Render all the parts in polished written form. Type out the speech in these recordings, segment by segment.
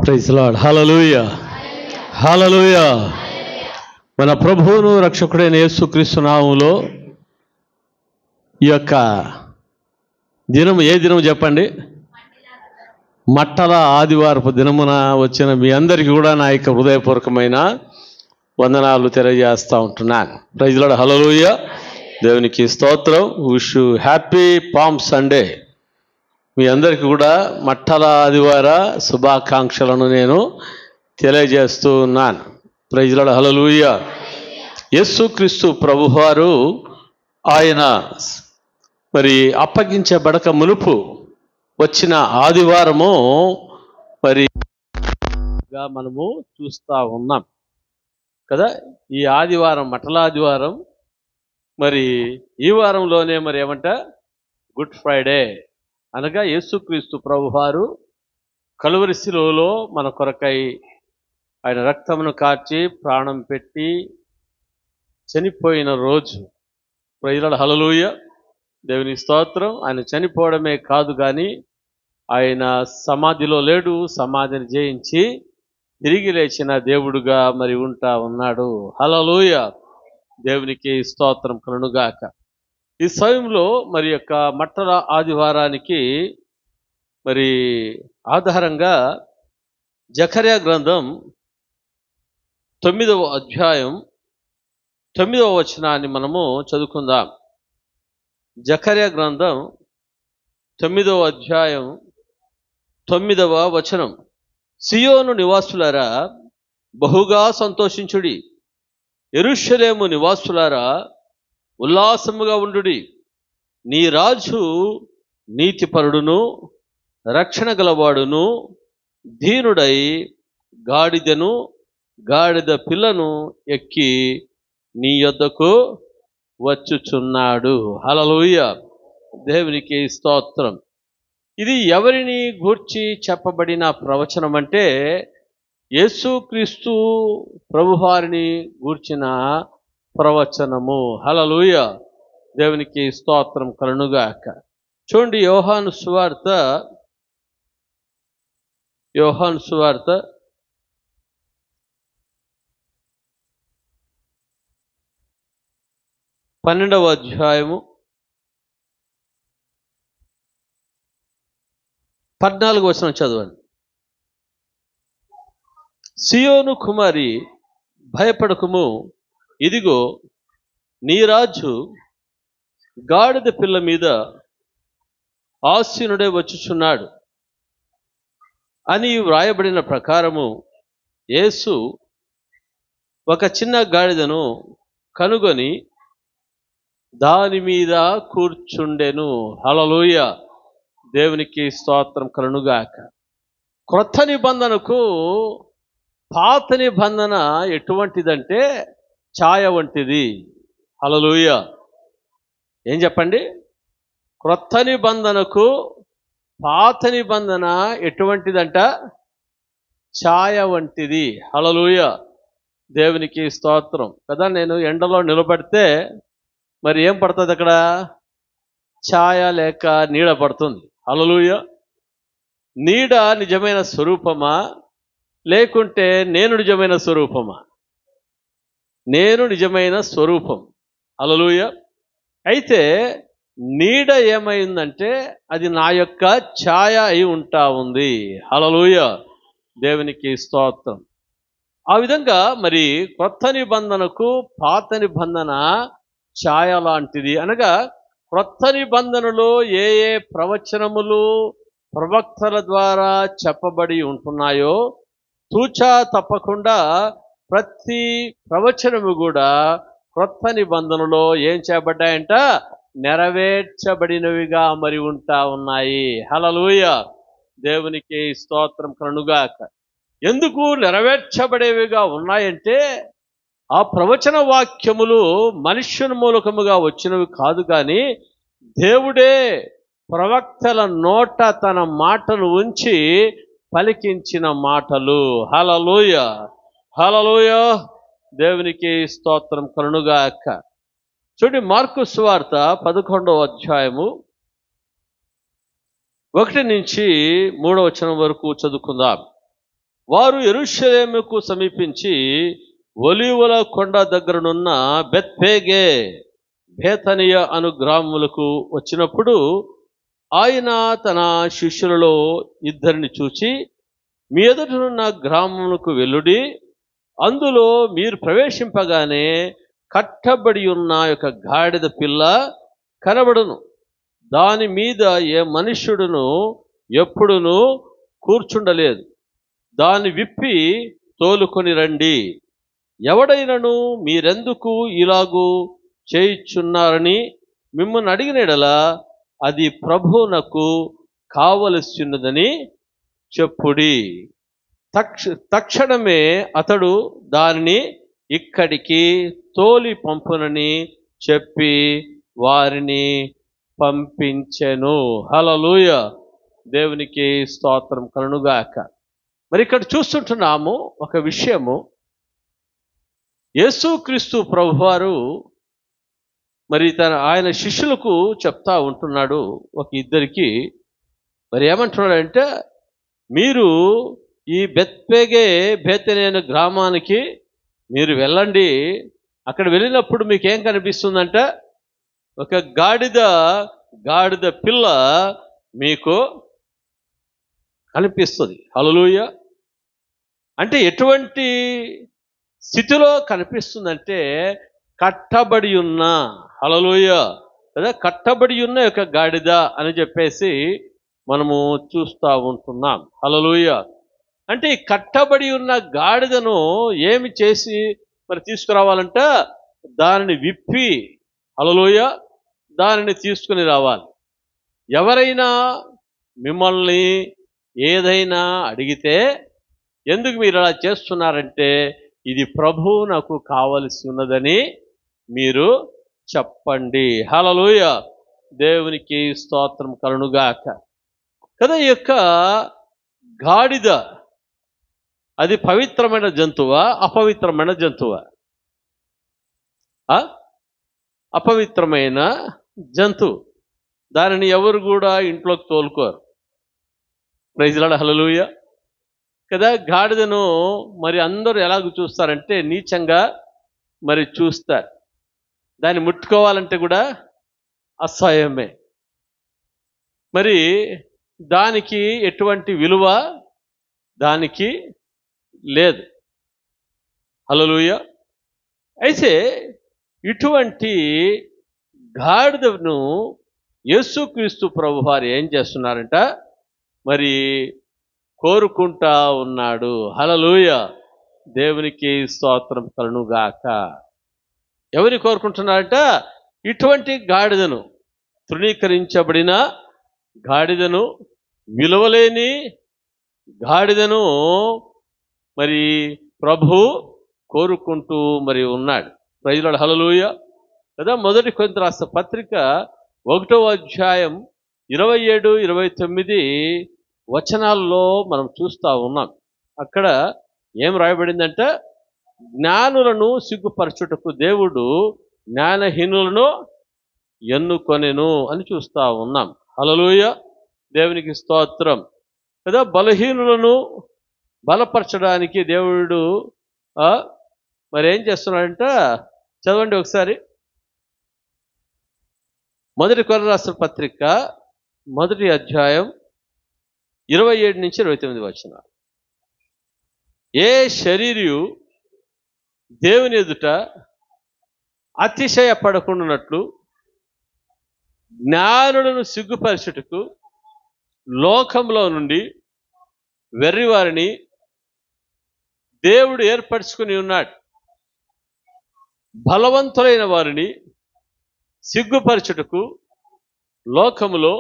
Praise Lord. Hallelujah, హల్లెలూయా. మన ప్రభువును రక్షకుడైన యేసుక్రీస్తు నామములో ఈ యొక్క దినం ఏ దినం చెప్పండి? మట్టల ఆదివారపు దినమున వచ్చిన మీ అందరికీ కూడా నా యొక్క హృదయపూర్వకమైన వందనాలు తెలియజేస్తూ ఉంటున్నాను. Praise Lord. హల్లెలూయా. దేవునికి స్తోత్రం. Wish you happy palm Sunday. మీ అందరికీ కూడా మట్టల ఆదివార శుభాకాంక్షలను నేను తెలియజేస్తూ ఉన్నాను. Praise Lord. హల్లెలూయా. యేసుక్రీస్తు ప్రభువారు ఆయన మరి అప్పగించబడక మునుపు వచ్చిన ఆదివారము మరి మనము చూస్తూ ఉన్నాం కదా. ఈ ఆదివారం మట్టల ఆదివారం. మరి ఈ వారంలోనే మరి ఏమంట గుడ్ ఫ్రైడే అనగా యేసుక్రీస్తు ప్రభువారు కలువరి శిలువలో మన కొరకై ఆయన రక్తమును కార్చి ప్రాణం పెట్టి చనిపోయిన రోజు. Praise Lord. హల్లెలూయా. దేవుని స్తోత్రం. ఆయన చనిపోవడమే కాదు కానీ ఆయన సమాధిలో లేడు, సమాధిని జయించి తిరిగి లేచిన దేవుడుగా మరి ఉంటా ఉన్నాడు. హల్లెలూయా. దేవునికి స్తోత్రం కలుగుగాక. ఈ సమయంలో మరి యొక్క మట్టల ఆదివారానికి మరి ఆధారంగా జకర్యా గ్రంథం 9వ అధ్యాయం 9వ వచనాన్ని మనము చదువుకుందాం. జకర్యా గ్రంథం 9వ అధ్యాయం 9వ వచనం. సియోను నివాసులారా బహుగా సంతోషించుడి, యెరూషలేము నివాసులారా ఉల్లాసముగా ఉండుడి. నీ రాజు నీతిపరుడును రక్షణ గలవాడును దీనుడై గాడిదను గాడిద పిల్లను ఎక్కి నీ యొద్దకు వచ్చుచున్నాడు. హల్లెలూయా. దేవునికి స్తోత్రం. ఇది ఎవరిని గూర్చి చెప్పబడిన ప్రవచనం అంటే యేసుక్రీస్తు ప్రభువారిని గూర్చిన ప్రవచనము. హల్లెలూయా. దేవునికి స్తోత్రం కలుగుగాక. చూడండి, యోహాను సువార్త 12వ అధ్యాయము 14వ వచనం చదవండి. సియోను కుమారి భయపడకుము, ఇదిగో నీ రాజు గాడిద పిల్ల మీద ఆసీనుడే వచ్చుచున్నాడు అని వ్రాయబడిన ప్రకారము యేసు ఒక చిన్న గాడిదను కనుగొని దాని మీద కూర్చుండెను. హల్లెలూయా. దేవునికి స్తోత్రం కలుగుగాక. క్రొత్త నిబంధనకు పాత నిబంధన ఎటువంటిదంటే ఛాయ వంటిది. హల్లెలూయా. ఏం చెప్పండి? క్రొత్త నిబంధనకు పాత నిబంధన ఎటువంటిదంట? ఛాయ వంటిది. హల్లెలూయా. దేవునికి స్తోత్రం కదా. నేను ఎండలో నిలబడితే మరి ఏం పడుతుంది అక్కడ? ఛాయ లేక నీడ పడుతుంది. హల్లెలూయా. నీడ నిజమైన స్వరూపమా లేకుంటే నేను నిజమైన స్వరూపమా? నేను నిజమైన స్వరూపం. హల్లెలూయా. అయితే నీడ ఏమైందంటే అది నా యొక్క ఛాయ అయి ఉంటా ఉంది. హల్లెలూయా. దేవునికి స్తోత్రం. ఆ విధంగా మరి కొత్త నిబంధనకు పాత నిబంధన ఛాయ లాంటిది. అనగా క్రొత్త నిబంధనలో ఏ ఏ ప్రవచనములు ప్రవక్తల ద్వారా చెప్పబడి ఉంటున్నాయో తూచా తప్పకుండా ప్రతి ప్రవచనము కూడా క్రొత్త నిబంధనలో ఏం చేయబడ్డాయంట? నెరవేర్చబడినవిగా మరి ఉంటా ఉన్నాయి. హల్లెలూయా. దేవునికి స్తోత్రం కలుగుగాక. ఎందుకు నెరవేర్చబడేవిగా ఉన్నాయంటే ఆ ప్రవచన వాక్యములు మనుష్యుని మూలకముగా వచ్చినవి కాదు కానీ దేవుడే ప్రవక్తల నోట తన మాటను ఉంచి పలికించిన మాటలు. హల్లెలూయా. హల్లెలూయా. దేవునికి స్తోత్రం కలుగుగాక. చూడండి, మార్కు సువార్త 11వ అధ్యాయము 1 నుంచి 3వ వచనం వరకు చదువుకుందాం. వారు యెరూషలేముకు సమీపించి ఒలీవల కొండ దగ్గరనున్న బెత్ఫేగే బేతనియ అను గ్రామములకు వచ్చినప్పుడు ఆయన తన శిష్యులలో 2 చూచి, మీ ఎదుటనున్న గ్రామములకు వెళ్ళుడి, అందులో మీరు ప్రవేశింపగానే కట్టబడి ఉన్న ఒక గాడిద పిల్ల కనబడును, దాని మీద ఏ మనుష్యుడును ఎప్పుడును కూర్చుండలేదు, దాన్ని విప్పి తోలుకొని రండి. ఎవడైనను మీరెందుకు ఇలాగూ చేయుచున్నారని మిమ్మల్ని అడిగినడలా అది ప్రభువునకు కావలసినదని చెప్పుడి. తక్షణమే అతడు దానిని ఇక్కడికి తోలి పంపునని చెప్పి వారిని పంపించెను. హల్లెలూయా, దేవునికి స్తోత్రం కలుగుగాక. మరి ఇక్కడ చూస్తుంటున్నాము ఒక విషయము. యేసుక్రీస్తు ప్రభువారు మరి ఆయన శిష్యులకు చెప్తా ఉంటున్నాడు, ఒక 2కి. మరి ఏమంటున్నాడంటే, మీరు ఈ బెత్ఫేగే బేతనియ గ్రామానికి మీరు వెళ్ళండి. అక్కడ వెళ్ళినప్పుడు మీకు ఏం కనిపిస్తుందంట? ఒక గాడిద పిల్ల మీకు కనిపిస్తుంది. హల్లెలూయా. అంటే ఎటువంటి స్థితిలో కనిపిస్తుందంటే, కట్టబడి ఉన్న, హల్లెలూయా కదా, కట్టబడి ఉన్న ఒక గాడిద అని చెప్పేసి మనము చూస్తూ ఉంటున్నాం. హల్లెలూయా. అంటే ఈ కట్టబడి ఉన్న గాడిదను ఏమి చేసి మరి తీసుకురావాలంట? దానిని విప్పి, హల్లెలూయా, దానిని తీసుకుని రావాలి. ఎవరైనా మిమ్మల్ని ఏదైనా అడిగితే ఎందుకు మీరు అలా చేస్తున్నారంటే, ఇది ప్రభువు నాకు కావలసి ఉన్నదని మీరు చెప్పండి. హల్లెలూయా, దేవునికి స్తోత్రం కలుగుగాక. కదా, ఈ యొక్క గాడిద అది పవిత్రమైన జంతువా, అపవిత్రమైన జంతువా? అపవిత్రమైన జంతువు. దానిని ఎవరు కూడా ఇంట్లోకి తోలుకోరు. ప్రైజ్ లార్డ్, హల్లెలూయా కదా. గాడిదను మరి అందరూ ఎలాగ చూస్తారంటే నీచంగా మరి చూస్తారు. దాన్ని ముట్టుకోవాలంటే కూడా అసహ్యమే. మరి దానికి ఎటువంటి విలువ దానికి లేదు. హల్లెలూయా. అయితే ఇటువంటి గాడిదను యేసుక్రీస్తు ప్రభువారు ఏం చేస్తున్నారంట? మరి కోరుకుంటా ఉన్నాడు. హల్లెలూయా, దేవునికి స్తోత్రం కలుగుగాక. ఎవరిని కోరుకుంటున్నారంట? ఇటువంటి గాడిదను, తృణీకరించబడిన గాడిదను, విలువలేని గాడిదను మరి ప్రభు కోరుకుంటూ మరి ఉన్నాడు. ప్రైజ్ లార్డ్, హల్లెలూయా కదా. 1 కొరింథీయులకు రాసిన పత్రిక 1వ అధ్యాయం 27, 29 వచనాల్లో మనం చూస్తూ ఉన్నాం. అక్కడ ఏం రాయబడిందంటే, జ్ఞానులను సిగ్గుపరచుటకు దేవుడు జ్ఞానహీనులను ఎన్నుకొనెను అని చూస్తూ ఉన్నాం. హల్లెలూయా, దేవునికి స్తోత్రం కదా. బలహీనులను బలపరచడానికి దేవుడు మరి ఏం చేస్తున్నాడంట? చదవండి ఒకసారి. 1 కొరింథీయులకు రాసిన పత్రిక 1వ అధ్యాయం 27 నుంచి 29 వచనాలు. ఏ శరీరియు దేవుని ఎదుట అతిశయపడకుండానట్లు జ్ఞానులను సిగ్గుపరచుటకు లోకంలో నుండి వెర్రివారిని దేవుడు ఏర్పరచుకుని ఉన్నాడు. బలవంతులైన వారిని సిగ్గుపరచుటకు లోకములో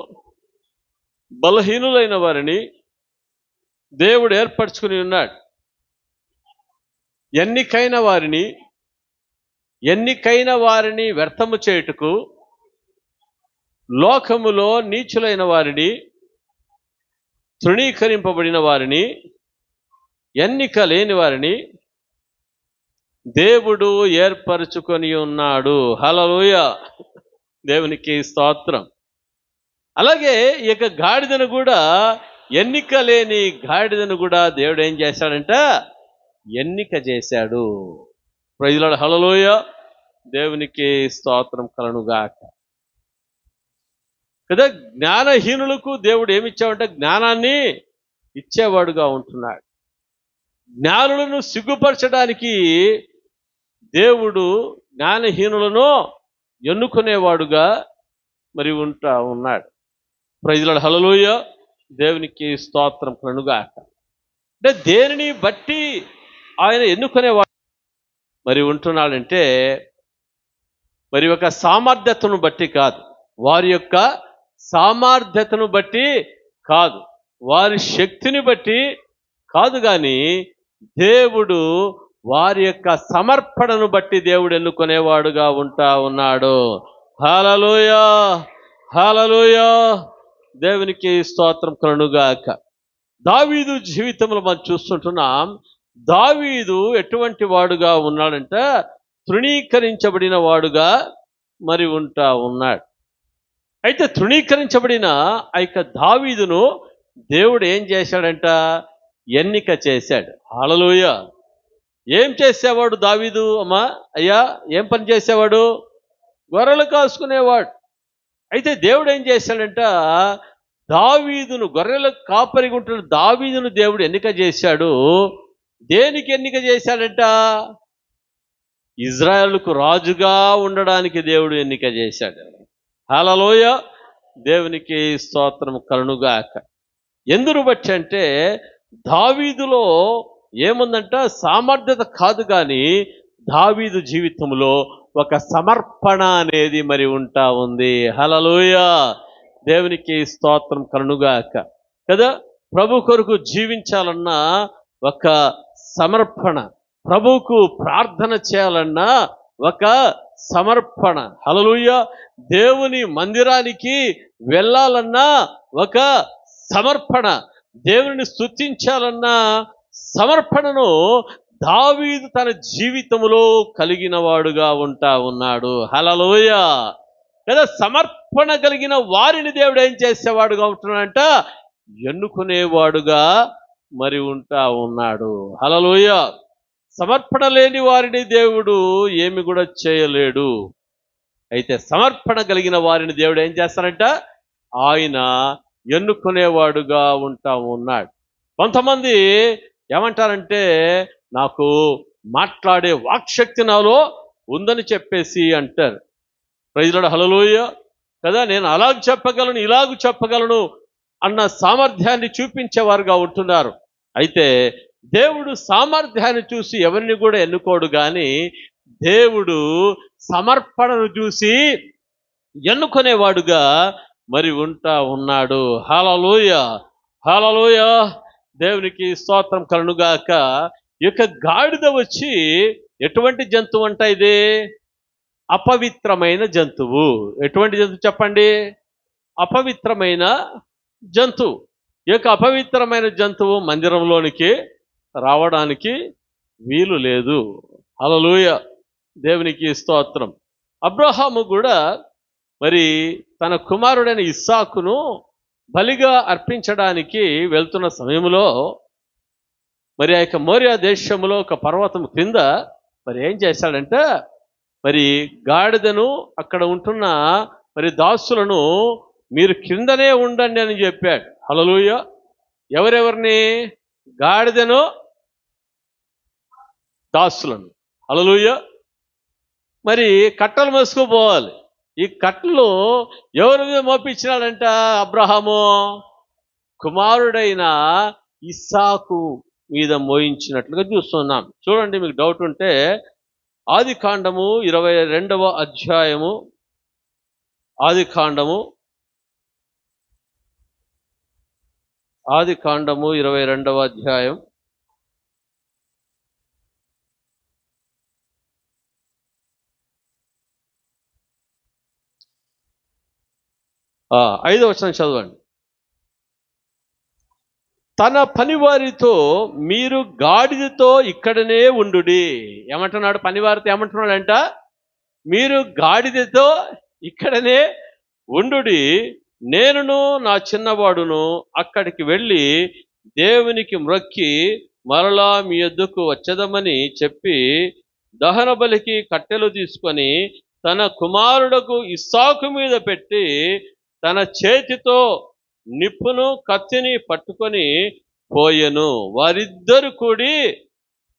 బలహీనులైన వారిని దేవుడు ఏర్పరచుకుని ఉన్నాడు. ఎన్నికైన వారిని వ్యర్థము చేయుటకు లోకములో నీచులైన వారిని, తృణీకరింపబడిన వారిని, ఎన్నిక లేని వారిని దేవుడు ఏర్పరచుకొని ఉన్నాడు. హల్లెలూయా, దేవునికి స్తోత్రం. అలాగే ఇక గాడిదను కూడా, ఎన్నిక లేని గాడిదను కూడా దేవుడు ఏం చేశాడంట? ఎన్నిక చేశాడు. Praise Lord, hallelujah. దేవునికి స్తోత్రం కలుగుగాక. కదా, జ్ఞానహీనులకు దేవుడు ఏమిచ్చాడంటే జ్ఞానాన్ని ఇచ్చేవాడుగా ఉంటున్నాడు. జ్ఞానులను సిగ్గుపరచడానికి దేవుడు జ్ఞానహీనులను ఎన్నుకునేవాడుగా మరి ఉన్నాడు. Praise Lord, hallelujah. దేవునికి స్తోత్రం కలుగుగాక. అంటే దేనిని బట్టి ఆయన ఎన్నుకునేవాడు మరి ఉంటున్నాడంటే, మరి ఒక సామర్థ్యతను బట్టి కాదు, వారి యొక్క సామర్థ్యతను బట్టి కాదు, వారి శక్తిని బట్టి కాదు, కానీ దేవుడు వారి యొక్క సమర్పణను బట్టి దేవుడు ఎన్నుకునేవాడుగా ఉన్నాడు. హల్లెలూయా, హల్లెలూయా. దేవునికి స్తోత్రం కలుగుగాక. దావీదు జీవితంలో మనం చూస్తుంటున్నాం. దావీదు ఎటువంటి వాడుగా ఉన్నాడంటే తృణీకరించబడిన వాడుగా మరి ఉన్నాడు. అయితే తృణీకరించబడిన ఆ యొక్క దావీదును దేవుడు ఏం చేశాడంట? ఎన్నిక చేశాడు. హల్లెలూయా. ఏం చేసేవాడు దావీదు? అమ్మా అయ్యా, ఏం పని చేసేవాడు? గొర్రెలు కాసుకునేవాడు. అయితే దేవుడు ఏం చేశాడంట? దావీదును, గొర్రెల కాపరిగా ఉంటున్న దావీదును దేవుడు ఎన్నిక చేశాడు. దేనికి ఎన్నిక చేశాడంట? ఇజ్రాయేలుకు రాజుగా ఉండడానికి దేవుడు ఎన్నిక చేశాడు. హల్లెలూయా. దేవునికి స్తోత్రం కలుగుగాక. ఎందును బట్టి అంటే దావీదులో ఏముందంట? సామర్థ్యత కాదు, కానీ దావీదు జీవితంలో ఒక సమర్పణ అనేది మరి ఉంది. హల్లెలూయా. దేవునికి స్తోత్రం కలుగుగాక. కదా, ప్రభు కొరకు జీవించాలన్నా ఒక సమర్పణ, ప్రభువుకు ప్రార్థన చేయాలన్నా ఒక సమర్పణ. హల్లెలూయా. దేవుని మందిరానికి వెళ్ళాలన్నా ఒక సమర్పణ, దేవుని స్తుతించాలన్నా సమర్పణను దావీదు తన జీవితంలో కలిగిన వాడుగా ఉన్నాడు. హల్లెలూయా. లేదా సమర్పణ కలిగిన వారిని దేవుడు ఏం చేసేవాడుగా ఉంటున్నాడంట? ఎన్నుకునేవాడుగా మరి ఉన్నాడు. హల్లెలూయా. సమర్పణ లేని వారిని దేవుడు ఏమి కూడా చేయలేడు. అయితే సమర్పణ కలిగిన వారిని దేవుడు ఏం చేస్తారంట? ఆయన ఎన్నుకునేవాడుగా ఉన్నాడు. కొంతమంది ఏమంటారంటే, నాకు మాట్లాడే వాక్శక్తి నాలో ఉందని చెప్పేసి అంటారు. ప్రైజ్ లార్డ్, హల్లెలూయా. కదా, నేను అలాగ చెప్పగలను, ఇలాగ చెప్పగలను అన్న సామర్థ్యాన్ని చూపించేవారుగా ఉంటున్నారు. అయితే దేవుడు సామర్థ్యాన్ని చూసి ఎవరిని కూడా ఎన్నుకోడు, కానీ దేవుడు సమర్పణను చూసి ఎన్నుకునేవాడుగా మరి ఉన్నాడు. హల్లెలూయా, హల్లెలూయా. దేవునికి స్తోత్రం కలుగుగాక. ఈ యొక్క గాడిద వచ్చి ఎటువంటి జంతువు అంట? ఇది అపవిత్రమైన జంతువు. ఎటువంటి జంతువు చెప్పండి? అపవిత్రమైన జంతువు. ఈ యొక్క అపవిత్రమైన జంతువు మందిరంలోనికి రావడానికి వీలు లేదు. హల్లెలూయా. దేవునికి స్తోత్రం. అబ్రహాము కూడా మరి తన కుమారుడైన ఇస్సాకును బలిగా అర్పించడానికి వెళ్తున్న సమయంలో మరి ఆ యొక్క మోరియా దేశంలో ఒక పర్వతం కింద మరి ఏం చేశాడంటే, మరి గాడిదను అక్కడ ఉంటున్న మరి దాసులను మీరు కిందనే ఉండండి అని చెప్పాడు. హల్లెలూయా. ఎవరెవరిని? గాడిదను, దాసులను. హల్లెలూయా. మరి కట్టలు మోసుకుపోవాలి. ఈ కట్టలు ఎవరి మీద మోపించినాడంట? అబ్రహాము కుమారుడైన ఇస్సాకు మీద మోయించినట్లుగా చూస్తున్నాం. చూడండి, మీకు డౌట్ ఉంటే ఆదికాండము 22వ అధ్యాయము, ఆదికాండము 22వ అధ్యాయం 5వ వచనం చదవండి. తన పనివారితో మీరు గాడిదతో ఇక్కడనే ఉండుడి. ఏమంటున్నాడు? పనివారితో ఏమంటున్నాడంట? మీరు గాడిదతో ఇక్కడనే ఉండుడి, నేనును నా చిన్నవాడును అక్కడికి వెళ్ళి దేవునికి మ్రొక్కి మరలా మీ యొద్దకు వచ్చేదమని చెప్పి దహన బలికి కట్టెలు తీసుకొని తన కుమారుడకు ఇస్సాకు మీద పెట్టి తన చేతితో నిప్పును కత్తిని పట్టుకొని పోయెను. వారిద్దరు కూడి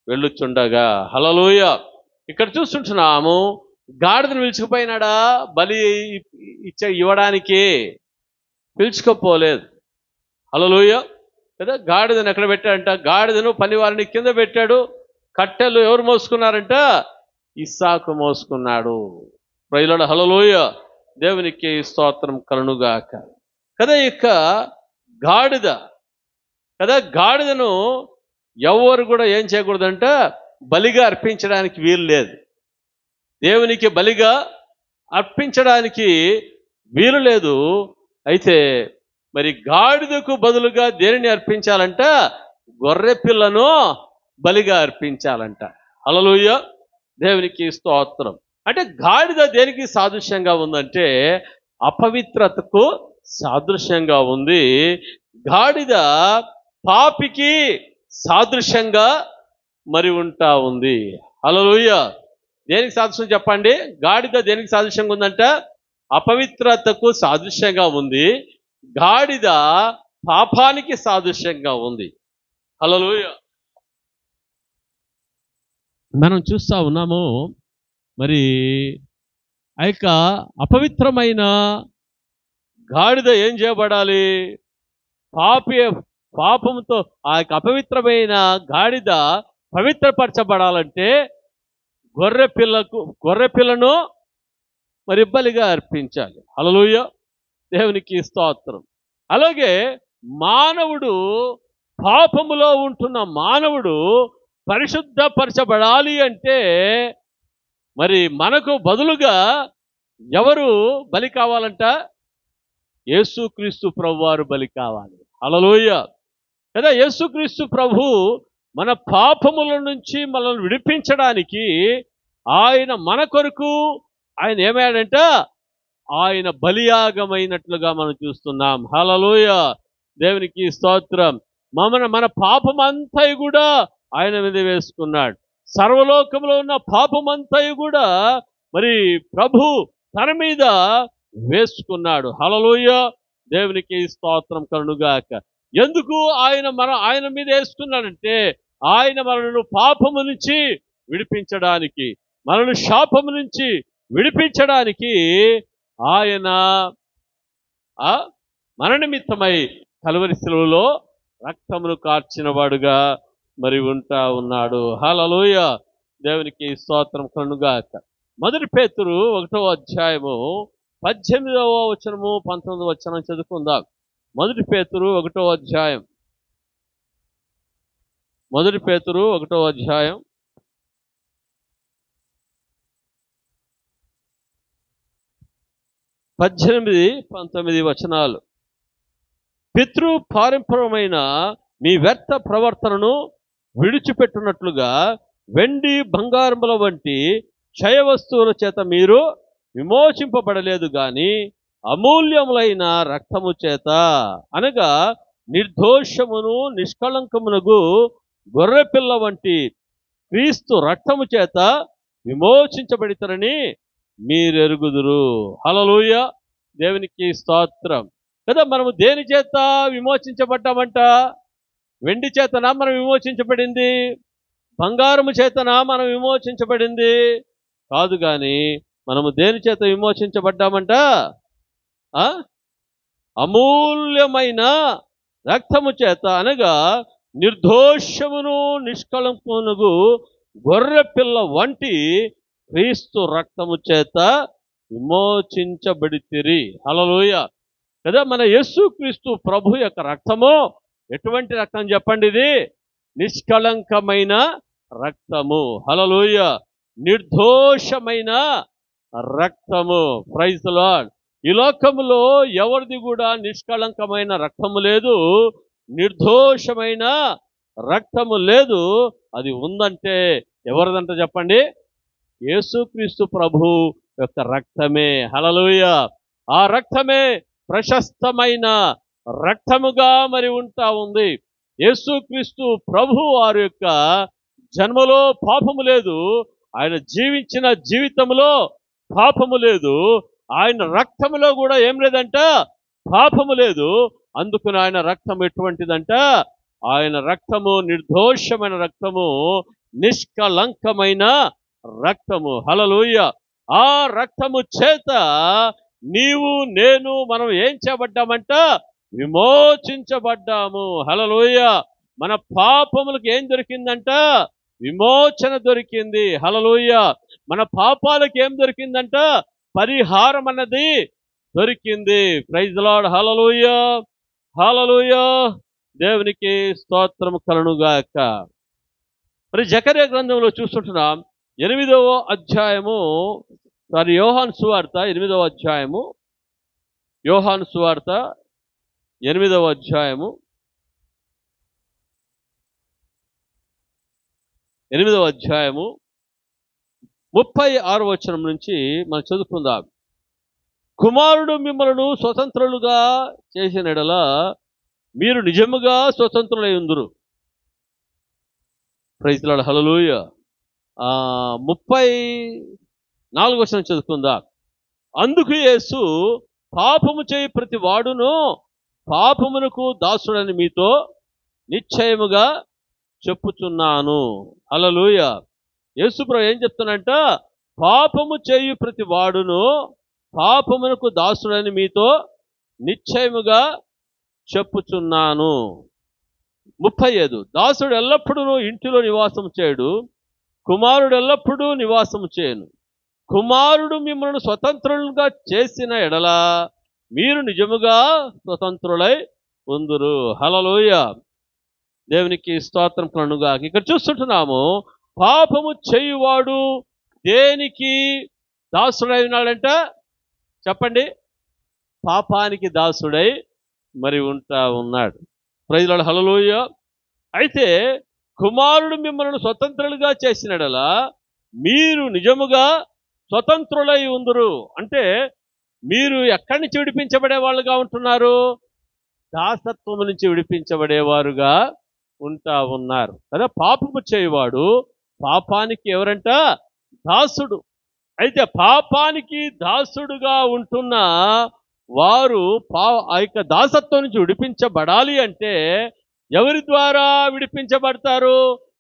వెళ్ళుచుండగా. హల్లెలూయా. ఇక్కడ చూస్తుంటున్నాము, గాడిదను పిలుచుకుపోయినాడా బలి ఇవ్వడానికి? పిలుచుకోపోలేదు. హల్లెలూయా. కదా, గాడిదను ఎక్కడ పెట్టాడంట? గాడిదను పనివారిని కింద పెట్టాడు. కట్టెలు ఎవరు మోసుకున్నారంట? ఇస్సాకు మోసుకున్నాడు. Praise the Lord. హల్లెలూయా. దేవునికి స్తోత్రం కలుగుగాక. కదా, ఇక గాడిద కదా, గాడిదను ఎవరు కూడా ఏం చేయకూడదంట? బలిగా అర్పించడానికి వీలు లేదు. దేవునికి బలిగా అర్పించడానికి వీలు లేదు. అయితే మరి గాడిదకు బదులుగా దేనిని అర్పించాలంట? గొర్రె పిల్లను బలిగా అర్పించాలంట. హల్లెలూయా. దేవునికి స్తోత్రం. అంటే గాడిద దేనికి సాదృశ్యంగా ఉందంటే అపవిత్రతకు సాదృశ్యంగా ఉంది. గాడిద పాపికి సాదృశ్యంగా మరి ఉంటా ఉంది. హల్లెలూయా. దేనికి సాదృశ్యం చెప్పండి? గాడిద దేనికి సాదృశ్యంగా ఉందంట? అపవిత్రతకు సాదృశ్యంగా ఉంది. గాడిద పాపానికి సాదృశ్యంగా ఉంది. హల్లెలూయా. మనం చూస్తా ఉన్నాము, మరి ఆ యొక్క అపవిత్రమైన గాడిద ఏం చేయబడాలి? పాపంతో ఆ యొక్క అపవిత్రమైన గాడిద పవిత్రపరచబడాలంటే గొర్రె పిల్లను మరి బలిగా అర్పించాలి. హల్లెలూయా. దేవునికి స్తోత్రం. అలాగే మానవుడు, పాపములో ఉంటున్న మానవుడు పరిశుద్ధపరచబడాలి అంటే మరి మనకు బదులుగా ఎవరు బలి కావాలంట? యేసుక్రీస్తు ప్రభువారు బలి కావాలి. హల్లెలూయా. కదా, యేసుక్రీస్తు ప్రభు మన పాపముల నుంచి మనల్ని విడిపించడానికి ఆయన మన కొరకు ఆయన ఏమయ్యాడంట? ఆయన బలియాగమైనట్లుగా మనం చూస్తున్నాం. హల్లెలూయా. దేవునికి స్తోత్రం. మన పాపమంతా కూడా ఆయన మీద వేసుకున్నాడు. సర్వలోకంలో ఉన్న పాపమంతా కూడా మరి ప్రభు తన మీద వేసుకున్నాడు. హల్లెలూయా. దేవునికి స్తోత్రం కలుగుగాక. ఎందుకు ఆయన మీద వేసుకున్నాడంటే ఆయన మనను పాపము నుంచి విడిపించడానికి, మనను శాపము నుంచి విడిపించడానికి ఆయన మన నిమిత్తమై కల్వరి శిలువలో రక్తమును కార్చిన వాడుగా మరి ఉంటా ఉన్నాడు. హల్లెలూయా. దేవునికి స్తోత్రం కలుగుగాక. 1 పేతురు 1వ అధ్యాయము 18వ వచనము 19వ వచనం చదువుకుందాం. 1 పేతురు 1వ అధ్యాయం. 1 పేతురు 1వ అధ్యాయం 18-19 వచనాలు. పితృ పారంపరమైన మీ వ్యర్థ ప్రవర్తనను విడిచిపెట్టునట్లుగా వెండి బంగారముల వంటి క్షయ వస్తువుల చేత మీరు విమోచింపబడలేదు గాని అమూల్యములైన రక్తము చేత, అనగా నిర్దోషమును నిష్కళంకమునగు గొర్రెపిల్ల వంటి క్రీస్తు రక్తము చేత విమోచించబడితరని మీరెరుగుదురు. హల్లెలూయా. దేవునికి స్తోత్రం. కదా, మనము దేని చేత విమోచించబడ్డామంట? వెండి చేతనా మనం విమోచించబడింది? బంగారము చేతనా మనం విమోచించబడింది? కాదు. గాని మనము దేని చేత విమోచించబడ్డామంట? అమూల్యమైన రక్తము చేత, అనగా నిర్దోషమును నిష్కళంకమునగు గొర్రె పిల్ల వంటి క్రీస్తు రక్తము చేత విమోచించబడితిరి. హల్లెలూయా. కదా, మన యేసుక్రీస్తు ప్రభు యొక్క రక్తము ఎటువంటి రక్తం చెప్పండి? ఇది నిష్కళంకమైన రక్తము. హల్లెలూయా. నిర్దోషమైన రక్తము. Praise the Lord. ఈ లోకములో ఎవరిది కూడా నిష్కళంకమైన రక్తము లేదు, నిర్దోషమైన రక్తము లేదు. అది ఉందంటే ఎవరిదంట చెప్పండి? యేసుక్రీస్తు ప్రభు యొక్క రక్తమే. హల్లెలూయా. ఆ రక్తమే ప్రశస్తమైన రక్తముగా మరి ఉంటా ఉంది. యేసుక్రీస్తు ప్రభు వారి యొక్క జన్మలో పాపము లేదు, ఆయన జీవించిన జీవితంలో పాపము లేదు, ఆయన రక్తములో కూడా ఏం లేదంట, పాపము లేదు. అందుకని ఆయన రక్తం ఎటువంటిదంట, ఆయన రక్తము నిర్దోషమైన రక్తము, నిష్కలంకమైన రక్తము. హల్లెలూయా. ఆ రక్తము చేత నీవు నేను మనం ఏం చేయబడ్డామంట, విమోచించబడ్డాము. హల్లెలూయా. మన పాపములకు ఏం దొరికిందంట, విమోచన దొరికింది. హల్లెలూయా. మన పాపాలకు ఏం దొరికిందంట, పరిహారం అన్నది దొరికింది. Praise the Lord. Hallelujah, hallelujah. దేవునికి స్తోత్రం కలుగుగాక. మరి జకర్యా గ్రంథంలో చూస్తుంటున్నాం, 8వ అధ్యాయము, యోహాను సువార్త 8వ అధ్యాయము, యోహాను సువార్త 8వ అధ్యాయము 36వ వచనం నుంచి మనం చదువుకుందాం. కుమారుడు మిమ్మలను స్వతంత్రులుగా చేసిన యెడల మీరు నిజముగా స్వతంత్రులై ఉందురు. Praise the Lord. హల్లెలూయా. 34వ వచనం చదువుకుందాం. అందుకు యేసు, పాపము చేయి ప్రతి వాడును పాపమునకు దాసుడని మీతో నిశ్చయముగా చెప్పుచున్నాను. హల్లెలూయా. యేసు ప్రభు ఏం చెప్తున్నాడంట, పాపము చేయు ప్రతి వాడును పాపమునకు దాసుడని మీతో నిశ్చయముగా చెప్పుచున్నాను. 35, దాసుడు ఎల్లప్పుడూ ఇంటిలో నివాసం చేయడు, కుమారుడు ఎల్లప్పుడూ నివాసం చేయను. కుమారుడు మిమ్మల్ని స్వతంత్రులుగా చేసిన ఎడల మీరు నిజముగా స్వతంత్రులై ఉందురు. హల్లెలూయా. దేవునికి స్తోత్రం కలుగుగాక. ఇక్కడ చూస్తుంటున్నాము, పాపము చేయువాడు దేనికి దాసుడై ఉన్నాడంట, చెప్పండి, పాపానికి దాసుడై మరి ఉంటా ఉన్నాడు. Praise the Lord. హల్లెలూయా. అయితే కుమారుడు మిమ్మల్ని స్వతంత్రులుగా చేసినడలా మీరు నిజముగా స్వతంత్రులై ఉందురు. అంటే మీరు ఎక్కడి నుంచి విడిపించబడే వాళ్ళుగా ఉంటున్నారు, దాసత్వం నుంచి విడిపించబడేవారుగా ఉంటా ఉన్నారు కదా. పాపము చేయవాడు పాపానికి ఎవరంట, దాసుడు. అయితే పాపానికి దాసుడుగా ఉంటున్న వారు ఆ యొక్క దాసత్వం నుంచి విడిపించబడాలి అంటే ఎవరి ద్వారా విడిపించబడతారు,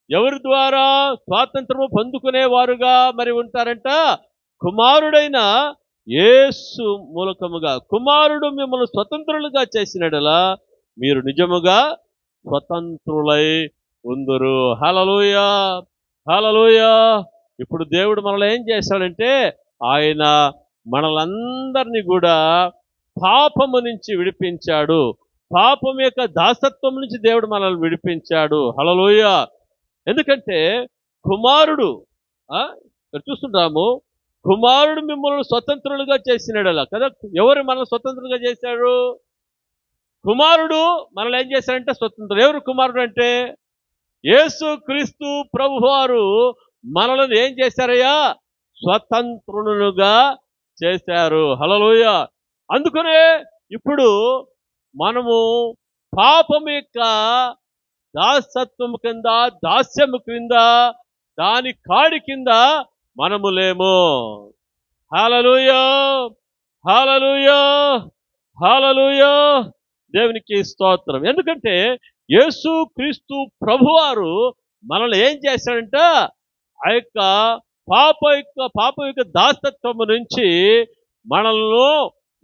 ఎవరి ద్వారా స్వాతంత్రము పొందుకునేవారుగా మరి ఉంటారంట, కుమారుడైన యేసు మూలకముగా. కుమారుడు మిమ్మల్ని స్వతంత్రులుగా చేసినడలా మీరు నిజముగా స్వతంత్రులై ఉందురు. హల్లెలూయా, హల్లెలూయా. ఇప్పుడు దేవుడు మనల్ని ఏం చేశాడంటే, ఆయన మనలందరినీ కూడా పాపము నుంచి విడిపించాడు. పాపం యొక్క దాసత్వం నుంచి దేవుడు మనల్ని విడిపించాడు. హల్లెలూయా. ఎందుకంటే కుమారుడు ఇక్కడ చూస్తుంటాము, కుమారుడు మిమ్మల్ని స్వతంత్రులుగా చేసినాడలా కదా. ఎవరు మనల్ని స్వతంత్రులుగా చేశాడు, కుమారుడు మనల్ని ఏం చేశాడంటే స్వతంత్రులు. ఎవరు కుమారుడు అంటే, యేసు క్రీస్తు ప్రభువారు మనల్ని ఏం చేశారయ్యా, స్వతంత్రులుగా చేశారు. హల్లెలూయా. అందుకనే ఇప్పుడు మనము పాపం యొక్క దాసత్వము కింద, దాస్యము క్రింద, దాని కాడి కింద మనము లేము. హల్లెలూయా, హల్లెలూయా, హల్లెలూయా. దేవునికి స్తోత్రం. ఎందుకంటే యేసు క్రీస్తు ప్రభువారు మనల్ని ఏం చేశాడంట, ఆ యొక్క పాప యొక్క దాసత్వము నుంచి మనల్ని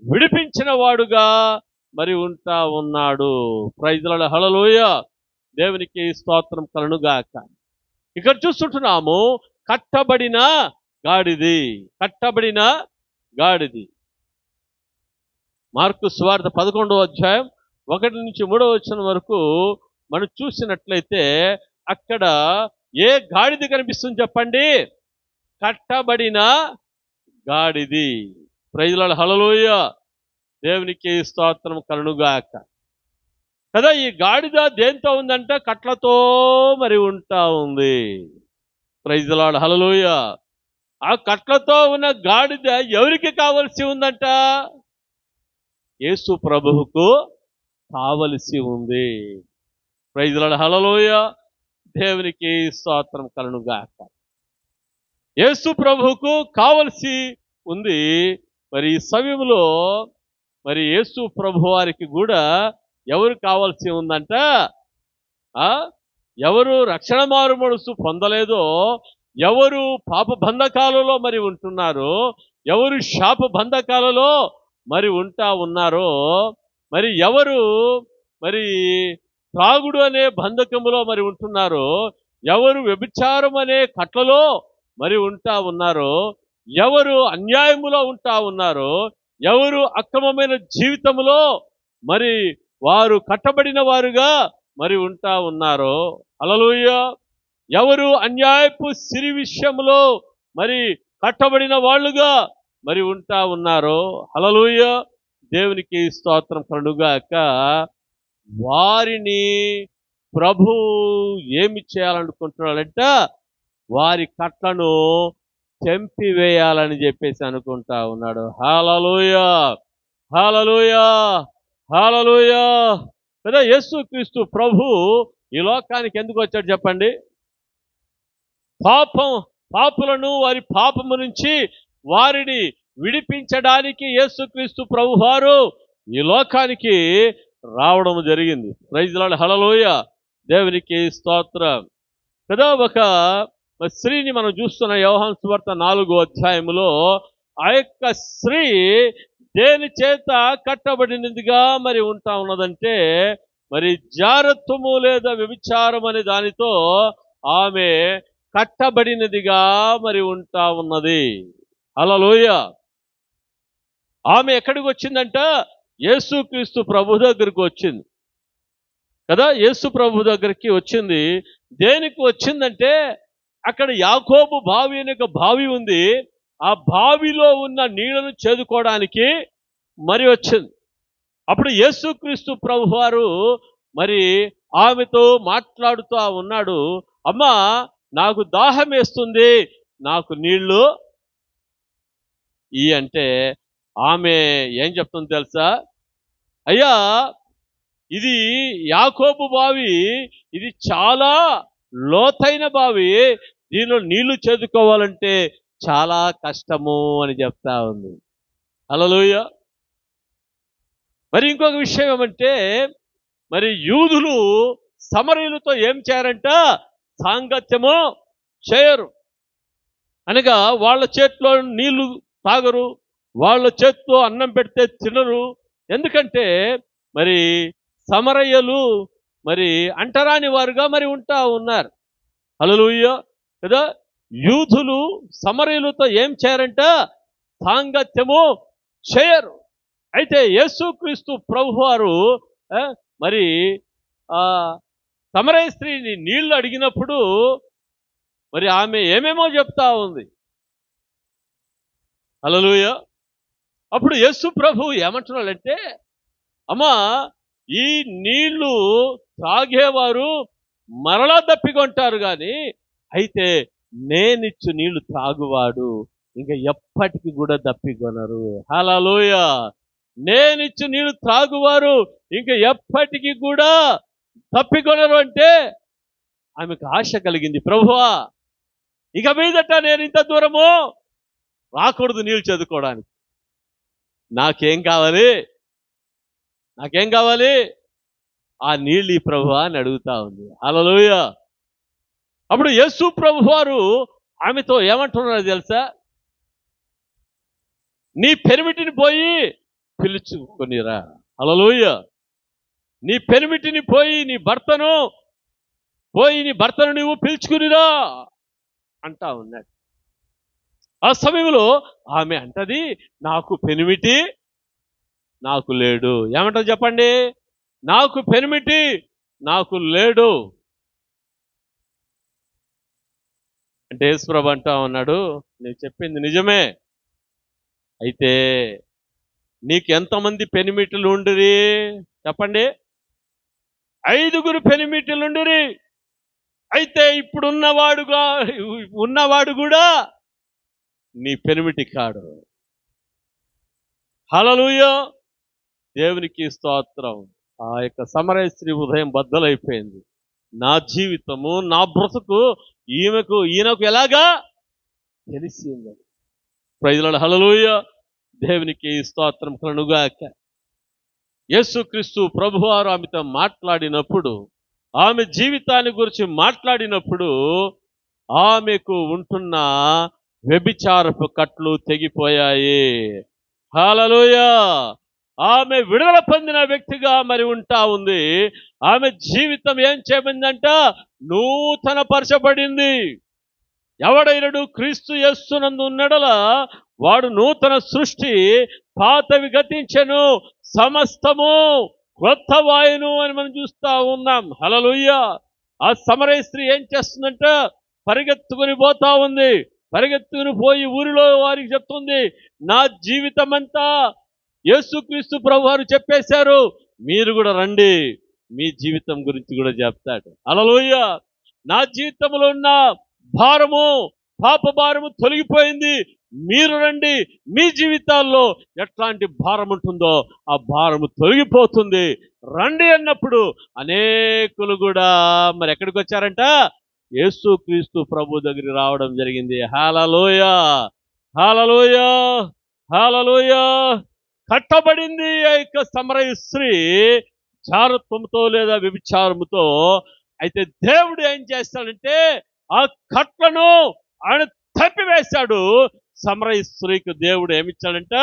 విడిపించిన వాడుగా మరి ఉంటా ఉన్నాడు. Praise the Lord. హల్లెలూయా. దేవునికి స్తోత్రం కలుగుగాక. ఇక్కడ చూస్తుంటున్నాము, కట్టబడిన గాడిది, కట్టబడిన గాడిది. మార్కు సువార్త 11వ అధ్యాయం 1 నుంచి 3వ వచనం వరకు మనం చూసినట్లయితే అక్కడ ఏ గాడిది కనిపిస్తుంది చెప్పండి, కట్టబడిన గాడిది. Praise the Lord. హల్లెలూయా. దేవునికి స్తోత్రం కలుగుగాక కదా. ఈ గాడిద దేంతో ఉందంటే కట్లతో మరి ఉంటా ఉంది. Praise the Lord. హల్లెలూయా. ఆ కట్లతో ఉన్న గాడిద ఎవరికి కావలసి ఉందంట, యేసు ప్రభువుకు కావలసి ఉంది. Praise the Lord. హల్లెలూయా. దేవునికి స్తోత్రం కలుగుగాక. యేసు ప్రభువుకు కావలసి ఉంది. మరి ఈ సమయంలో మరి యేసు ప్రభు వారికి కూడా ఎవరు కావాల్సి ఉందంట? ఎవరు రక్షణ మారు మనసు పొందలేదో, ఎవరు పాప బంధకాలలో మరి ఉంటున్నారో, ఎవరు శాప బంధకాలలో మరి ఉన్నారో, మరి ఎవరు మరి త్రాగుడు అనే బంధకములో మరి ఉంటున్నారో, ఎవరు వ్యభిచారం అనే కట్లలో మరి ఉన్నారో, ఎవరు అన్యాయములో ఉన్నారో, ఎవరు అక్రమమైన జీవితములో మరి వారు కట్టబడిన వారుగా మరి ఉన్నారో, హల్లెలూయా, ఎవరు అన్యాయపు సిరి విషయంలో మరి కట్టబడిన వాళ్ళుగా మరి ఉన్నారో, హల్లెలూయా, దేవునికి స్తోత్రం కలుగుగాక. వారిని ప్రభు ఏమి చేయాలనుకుంటున్నాడంట? వారి కట్లను చంపివేయాలని చెప్పేసి అనుకుంటా ఉన్నాడు. హల్లెలూయా, హల్లెలూయా, హల్లెలూయా. కదా యేసుక్రీస్తు ప్రభు ఈ లోకానికి ఎందుకు వచ్చాడు చెప్పండి? పాపులను వారి పాపము నుంచి వారిని విడిపించడానికి యేసుక్రీస్తు ప్రభు వారు ఈ లోకానికి రావడం జరిగింది. Praise the Lord. హల్లెలూయా, దేవునికి స్తోత్రం. కదా ఒక స్త్రీని మనం చూస్తున్న యోహాను సువార్త 4వ అధ్యాయములో ఆ యొక్క స్త్రీ దేని చేత కట్టబడినదిగా మరి ఉన్నదంటే మరి జారత్వము లేదా వ్యభిచారం అనే దానితో ఆమె కట్టబడినదిగా మరి ఉన్నది. హల్లెలూయా. ఆమె ఎక్కడికి వచ్చిందంట? యేసుక్రీస్తు ప్రభు దగ్గరికి వచ్చింది కదా. యేసు ప్రభు దగ్గరికి వచ్చింది. దేనికి వచ్చిందంటే అక్కడ యాకోబు బావి అనే ఒక బావి ఉంది. ఆ బావిలో ఉన్న నీళ్లను చేదుకోవడానికి మరి వచ్చింది. అప్పుడు యేసుక్రీస్తు ప్రభు వారు మరి ఆమెతో మాట్లాడుతూ ఉన్నాడు. అమ్మా, నాకు దాహం వేస్తుంది, నాకు నీళ్లు ఈ అంటే ఆమె ఏం చెప్తుంది తెలుసా? అయ్యా, ఇది యాకోబు బావి, ఇది చాలా లోతైన బావి, దీనిలో నీళ్లు చేదుకోవాలంటే చాలా కష్టము అని చెప్తా ఉంది. హల్లెలూయా. మరి ఇంకొక విషయం ఏమంటే మరి యూదులు సమరయులతో ఏం చేయారంట? సాంగత్యము చేయరు. అనగా వాళ్ళ చేతిలో నీళ్లు తాగరు, వాళ్ళ చేతితో అన్నం పెడితే తినరు. ఎందుకంటే మరి సమరయ్యలు మరి అంటరాని వారుగా మరి ఉన్నారు. హల్లెలూయా. కదా యూదులు సమరయులతో ఏం చేయరంట? సాంగత్యము చేయరు. అయితే యేసుక్రీస్తు ప్రభువారు మరి సమరయ స్త్రీని నీళ్లు అడిగినప్పుడు మరి ఆమె ఏమేమో చెప్తా ఉంది. హల్లెలూయా. అప్పుడు యేసు ప్రభు ఏమంటున్నాడంటే, అమ్మా, ఈ నీళ్లు తాగేవారు మరలా దప్పికొంటారు కానీ అయితే నేనిచ్చు నీళ్లు తాగువాడు ఇంకా ఎప్పటికి కూడా దప్పికొనరు. హల్లెలూయా. నేనిచ్చు నీళ్లు త్రాగువారు ఇంకా ఎప్పటికీ కూడా తప్పికొనరు అంటే ఆమెకు ఆశ కలిగింది. ప్రభువా, ఇక మీదట నేను ఇంత దూరము రాకూడదు నీళ్ళు చదువుకోవడానికి. నాకేం కావాలి? ఆ నీళ్ళు ఈ ప్రభువా అని అడుగుతా ఉంది. హల్లెలూయా. అప్పుడు యేసు ప్రభు వారు ఆమెతో ఏమంటున్నారో తెలుసా? నీ పెనిమిటిని పోయి పిలుచుకొనిరా. హల్లెలూయా. నీ పెనిమిటిని పోయి నీ భర్తను నువ్వు పిలుచుకునిరా అంటా ఉన్నాడు. ఆ సమయంలో ఆమె అంటది, నాకు పెనిమిటి నాకు లేడు. ఏమంటారు చెప్పండి? నాకు పెనిమిటి నాకు లేడు అంటే యేసుప్రభు అంటా ఉన్నాడు, నేను చెప్పింది నిజమే. అయితే నీకు ఎంతమంది పెనిమిటిలు ఉండిరి చెప్పండి? 5 పెనిమిటిలు ఉండిరి. అయితే ఇప్పుడు ఉన్నవాడు కూడా నీ పెనిమిటి కాడు. హల్లెలూయా. దేవునికి స్తోత్రం. ఆ యొక్క సమరయ స్త్రీ హృదయం బద్దలైపోయింది. నా జీవితము, నా బ్రతుకు ఈయనకు ఎలాగా తెలిసింది. Praise Lord, hallelujah. దేవునికి స్తోత్రం కలుగుగాక. యేసుక్రీస్తు ప్రభువారు ఆమెతో మాట్లాడినప్పుడు, ఆమె జీవితాన్ని గురించి మాట్లాడినప్పుడు ఆమెకు ఉంటున్న వ్యభిచారపు కట్లు తెగిపోయాయి. హల్లెలూయా. ఆమె విడుదల పొందిన వ్యక్తిగా మరి ఉంటా ఉంది. ఆమె జీవితం ఏం చేయబడిందంట? నూతన పరచబడింది. ఎవడైనడు క్రీస్తు యేసునందు ఉన్నడల వాడు నూతన సృష్టి, పాతవి గతించెను, సమస్తము క్రొత్తవాయును అని మనం చూస్తా ఉన్నాం. హల్లెలూయా. ఆ సమరయ స్త్రీ ఏం చేస్తుందంట? పరిగెత్తుకుని పోతా ఉంది. పరిగెత్తుకుని పోయి ఊరిలో వారికి చెప్తుంది, నా జీవితం అంతా యేసుక్రీస్తు ప్రభు వారు చెప్పేశారు, మీరు కూడా రండి, మీ జీవితం గురించి కూడా చెప్తాడు. హల్లెలూయా. నా జీవితంలో ఉన్న భారము, పాప భారము తొలగిపోయింది, మీరు రండి, మీ జీవితాల్లో ఎట్లాంటి భారం ఉంటుందో ఆ భారము తొలగిపోతుంది, రండి అన్నప్పుడు అనేకులు కూడా మరి ఎక్కడికి వచ్చారంట? యేసుక్రీస్తు ప్రభు దగ్గరికి రావడం జరిగింది. హల్లెలూయా, హల్లెలూయా, హల్లెలూయా. కట్టబడింది ఆ యొక్క సమరయ స్త్రీ జారత్వంతో లేదా వ్యభిచారముతో. అయితే దేవుడు ఏం చేస్తాడంటే ఆ కట్లను ఆయన తప్పివేశాడు. సమరయ స్త్రీకి దేవుడు ఏమిచ్చాడంట?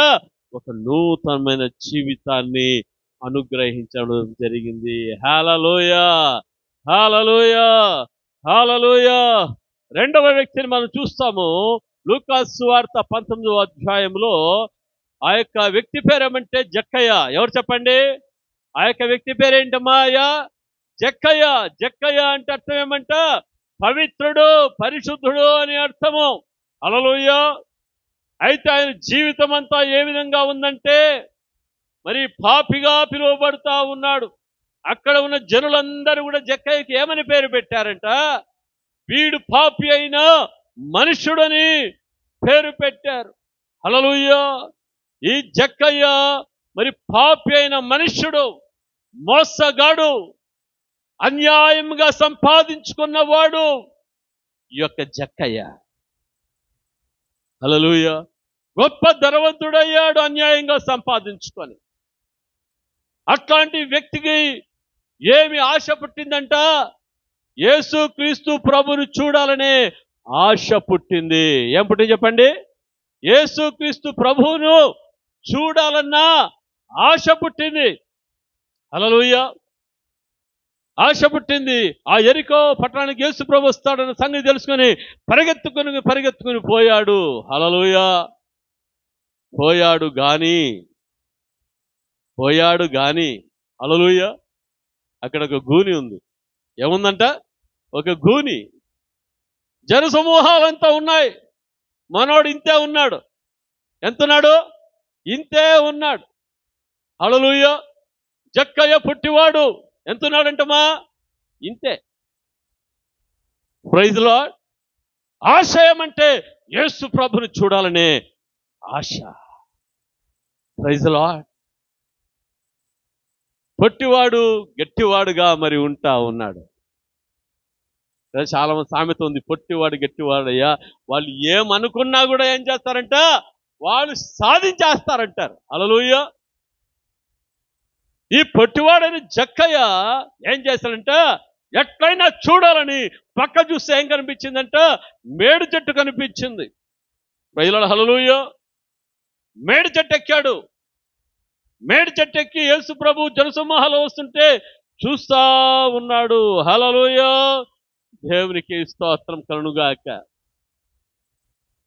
ఒక నూతనమైన జీవితాన్ని అనుగ్రహించడం జరిగింది. హల్లెలూయా, హల్లెలూయా, హల్లెలూయా. రెండవ వ్యక్తిని మనం చూస్తాము లూకాసు సువార్త 19వ అధ్యాయంలో. ఆ యొక్క వ్యక్తి పేరు ఏమంటే జక్కయ్య. ఎవరు చెప్పండి? ఆ యొక్క వ్యక్తి పేరేంటమ్మా? జక్కయ్య. జక్కయ్య అంటే అర్థం ఏమంట? పవిత్రుడు, పరిశుద్ధుడు అని అర్థము. హల్లెలూయా. అయితే ఆయన జీవితం అంతా ఏ విధంగా ఉందంటే మరి పాపిగా పిలువబడుతా ఉన్నాడు. అక్కడ ఉన్న జనులందరూ కూడా జక్కయ్యకి ఏమని పేరు పెట్టారంట? వీడు పాపి అయిన మనుష్యుడని పేరు పెట్టారు. హల్లెలూయా. ఈ జక్కయ్య మరి పాపి అయిన మనుష్యుడు, మోసగాడు, అన్యాయంగా సంపాదించుకున్నవాడు ఈ యొక్క జక్కయ్య. హల్లెలూయా. గొప్ప ధనవంతుడయ్యాడు అన్యాయంగా సంపాదించుకొని. అట్లాంటి వ్యక్తికి ఏమి ఆశ పుట్టిందంట? యేసుక్రీస్తు ప్రభుని చూడాలనే ఆశ పుట్టింది. ఏం పుట్టింది చెప్పండి? యేసుక్రీస్తు ప్రభువును చూడాలన్నా ఆశ పుట్టింది. హల్లెలూయా. ఆశ పుట్టింది. ఆ యెరికో పట్టణానికి యేసు ప్రభు వస్తాడన్న సంగతి తెలుసుకొని పరిగెత్తుకుని పోయాడు. హల్లెలూయా. పోయాడు గాని హల్లెలూయా. అక్కడ ఒక గూని ఉంది. ఏముందంట? ఒక గూని. జనసమూహాలంతా ఉన్నాయి. మనోడు ఇంతే ఉన్నాడు. ఎంతున్నాడు? ఇంతే ఉన్నాడు. హల్లెలూయా. జక్కయ్య పుట్టివాడు ఎంతున్నాడంటమా? ఇంతే. Praise Lord. ఆశయం అంటే యేసు ప్రభుని చూడాలనే ఆశ. Praise lord. పొట్టివాడు గట్టివాడుగా మరి ఉంటా ఉన్నాడు. చాలా మంది సామెత ఉంది, పొట్టివాడు గట్టివాడయ్యా, వాళ్ళు ఏమనుకున్నా కూడా ఏం చేస్తారంట? వాళ్ళు సాధించేస్తారంటారు. హల్లెలూయా. ఈ పొట్టివాడని జక్కయ్య ఏం చేశాడంట? ఎట్లయినా చూడాలని పక్క చూస్తే ఏం కనిపించిందంట? మేడు చెట్టు కనిపించింది. ప్రైజ్ లార్డ్, హల్లెలూయా. మేడు చెట్టు ఎక్కాడు. మేడు చెట్టు ఎక్కి యేసు ప్రభు జనసమూహాలు వస్తుంటే చూస్తా ఉన్నాడు. హల్లెలూయా. దేవునికి స్తోత్రం కలుగుగాక.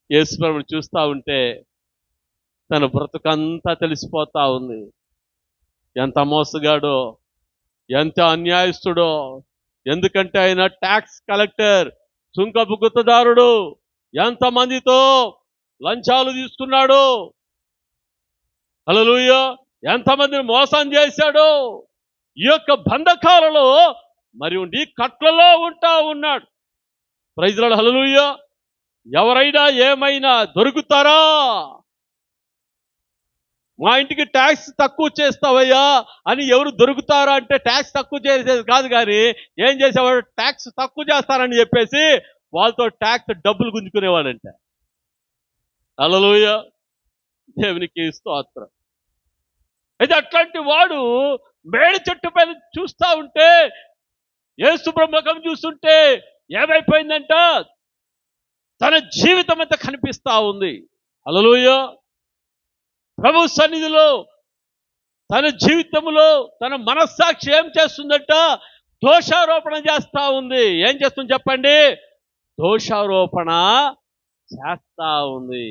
యేసు ప్రభుని చూస్తా ఉంటే తన బ్రతుకంతా తెలిసిపోతా ఉంది. ఎంత మోసగాడో, ఎంత అన్యాయస్తుడో. ఎందుకంటే ఆయన ట్యాక్స్ కలెక్టర్, సుంకపు గుత్తదారుడు. ఎంతమందితో లంచాలు తీసుకున్నాడు. హల్లెలూయా. ఎంతమందిని మోసం చేశాడో. ఈ యొక్క బంధకాలలో మరి ఉండి కట్లలో ఉంటా ఉన్నాడు. ప్రైజ్ లార్డ్, హల్లెలూయా. ఎవరైనా ఏమైనా దొరుకుతారా? మా ఇంటికి ట్యాక్స్ తక్కువ చేస్తావయ్యా అని ఎవరు దొరుకుతారా అంటే ట్యాక్స్ తక్కువ చేసేది కాదు, కానీ ఏం చేసేవాడు, ట్యాక్స్ తక్కువ చేస్తారని చెప్పేసి వాళ్ళతో ట్యాక్స్ డబ్బులు గుంజుకునేవాడంట. హల్లెలూయా, దేవునికి స్తోత్రం. అయితే అట్లాంటి వాడు మేడి చెట్టు పైన చూస్తా ఉంటే, యేసు ప్రభు ముఖం చూస్తుంటే ఏమైపోయిందంట, తన జీవితం అంతా కనిపిస్తా ఉంది. హల్లెలూయా. ప్రభు సన్నిధిలో తన జీవితంలో తన మనస్సాక్షి ఏం చేస్తుందంట, దోషారోపణ చేస్తా ఉంది. ఏం చేస్తుంది చెప్పండి, దోషారోపణ చేస్తా ఉంది.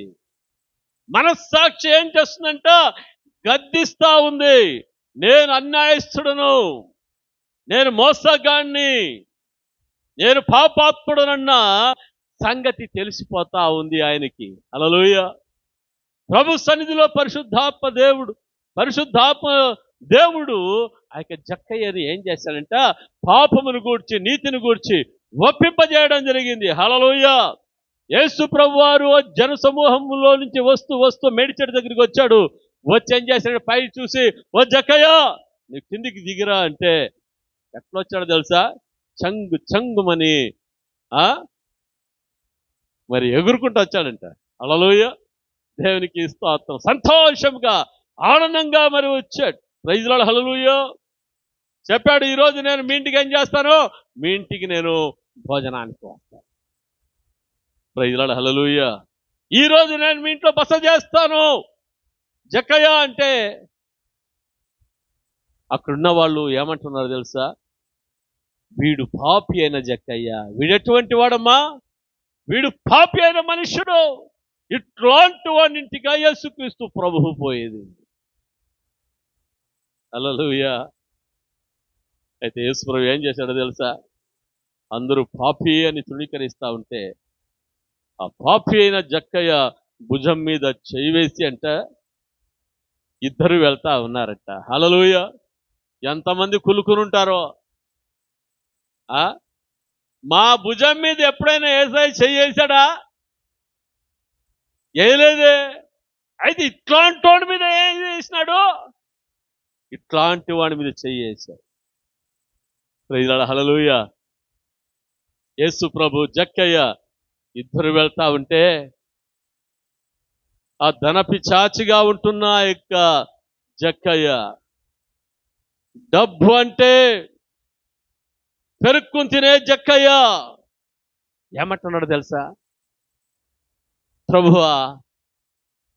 మనస్సాక్షి ఏం చేస్తుందంట, గద్దిస్తా ఉంది. నేను అన్యాయస్తుడను, నేను మోసగాన్ని, నేను పాపాత్ముడనన్న సంగతి తెలిసిపోతా ఉంది ఆయనకి. హల్లెలూయా. ప్రభు సన్నిధిలో పరిశుద్ధాత్మ దేవుడు ఆ యొక్క జక్కయ్యని ఏం చేశాడంట, పాపమును గూర్చి నీతిని గూర్చి ఒప్పింపజేయడం జరిగింది. హల్లెలూయా. యేసు ప్రభు వారు జన సమూహంలో నుంచి వస్తూ మేడిచెట్టు దగ్గరికి వచ్చాడు. వచ్చి ఏం చేశాడు, పై చూసి, ఓ జక్కయ్య నీ కిందికి దిగిరా అంటే ఎట్లా వచ్చాడో తెలుసా, చంగుమని మరి ఎగురుకుంటూ వచ్చాడంట. హల్లెలూయా, దేవునికి స్తోత్రం. సంతోషంగా ఆనందంగా మరి వచ్చాడు. Praise Lord. హల్లెలూయా. చెప్పాడు, ఈరోజు నేను మీ ఇంటికి ఏం చేస్తాను, మీ ఇంటికి నేను భోజనానికి వస్తాను. Praise Lord. హల్లెలూయా. ఈరోజు నేను మీ ఇంట్లో బస చేస్తాను జక్కయ్య అంటే అక్కడున్న వాళ్ళు ఏమంటున్నారు తెలుసా, వీడు పాపి అయిన జక్కయ్య, వీడు ఎటువంటి వాడమ్మా, వీడు పాపి అయిన మనుష్యుడు, ఇట్లాంటి వాడింటిగా యేసుక్రీస్తు ప్రభువు పోయేది. హల్లెలూయా. అయితే యేసు ప్రభు ఏం చేశాడో తెలుసా, అందరూ పాపి అని తృణీకరిస్తా ఉంటే ఆ పాపి అయిన జక్కయ్య భుజం మీద చేయి వేసి అంట ఇద్దరు వెళ్తా ఉన్నారంట. హల్లెలూయా. ఎంతమంది కులుకునుంటారో. మా భుజం మీద ఎప్పుడైనా యేసయ్య చెయ్యి వేశాడా? వేయలేదే. అయితే ఇట్లాంటి వాడి మీద ఏం చేసినాడు, ఇట్లాంటి వాడి మీద చెయ్యి వేశాడు. Praise Lord. హల్లెలూయా. యేసు ప్రభు జక్కయ్య ఇద్దరు వెళ్తా ఉంటే ఆ ధనపిశాచిగా ఉంటున్న యొక్క జక్కయ్య డబ్బు అంటే పెరుక్కుని తినే జక్కయ్య ఏమంటున్నాడు తెలుసా, ప్రభువా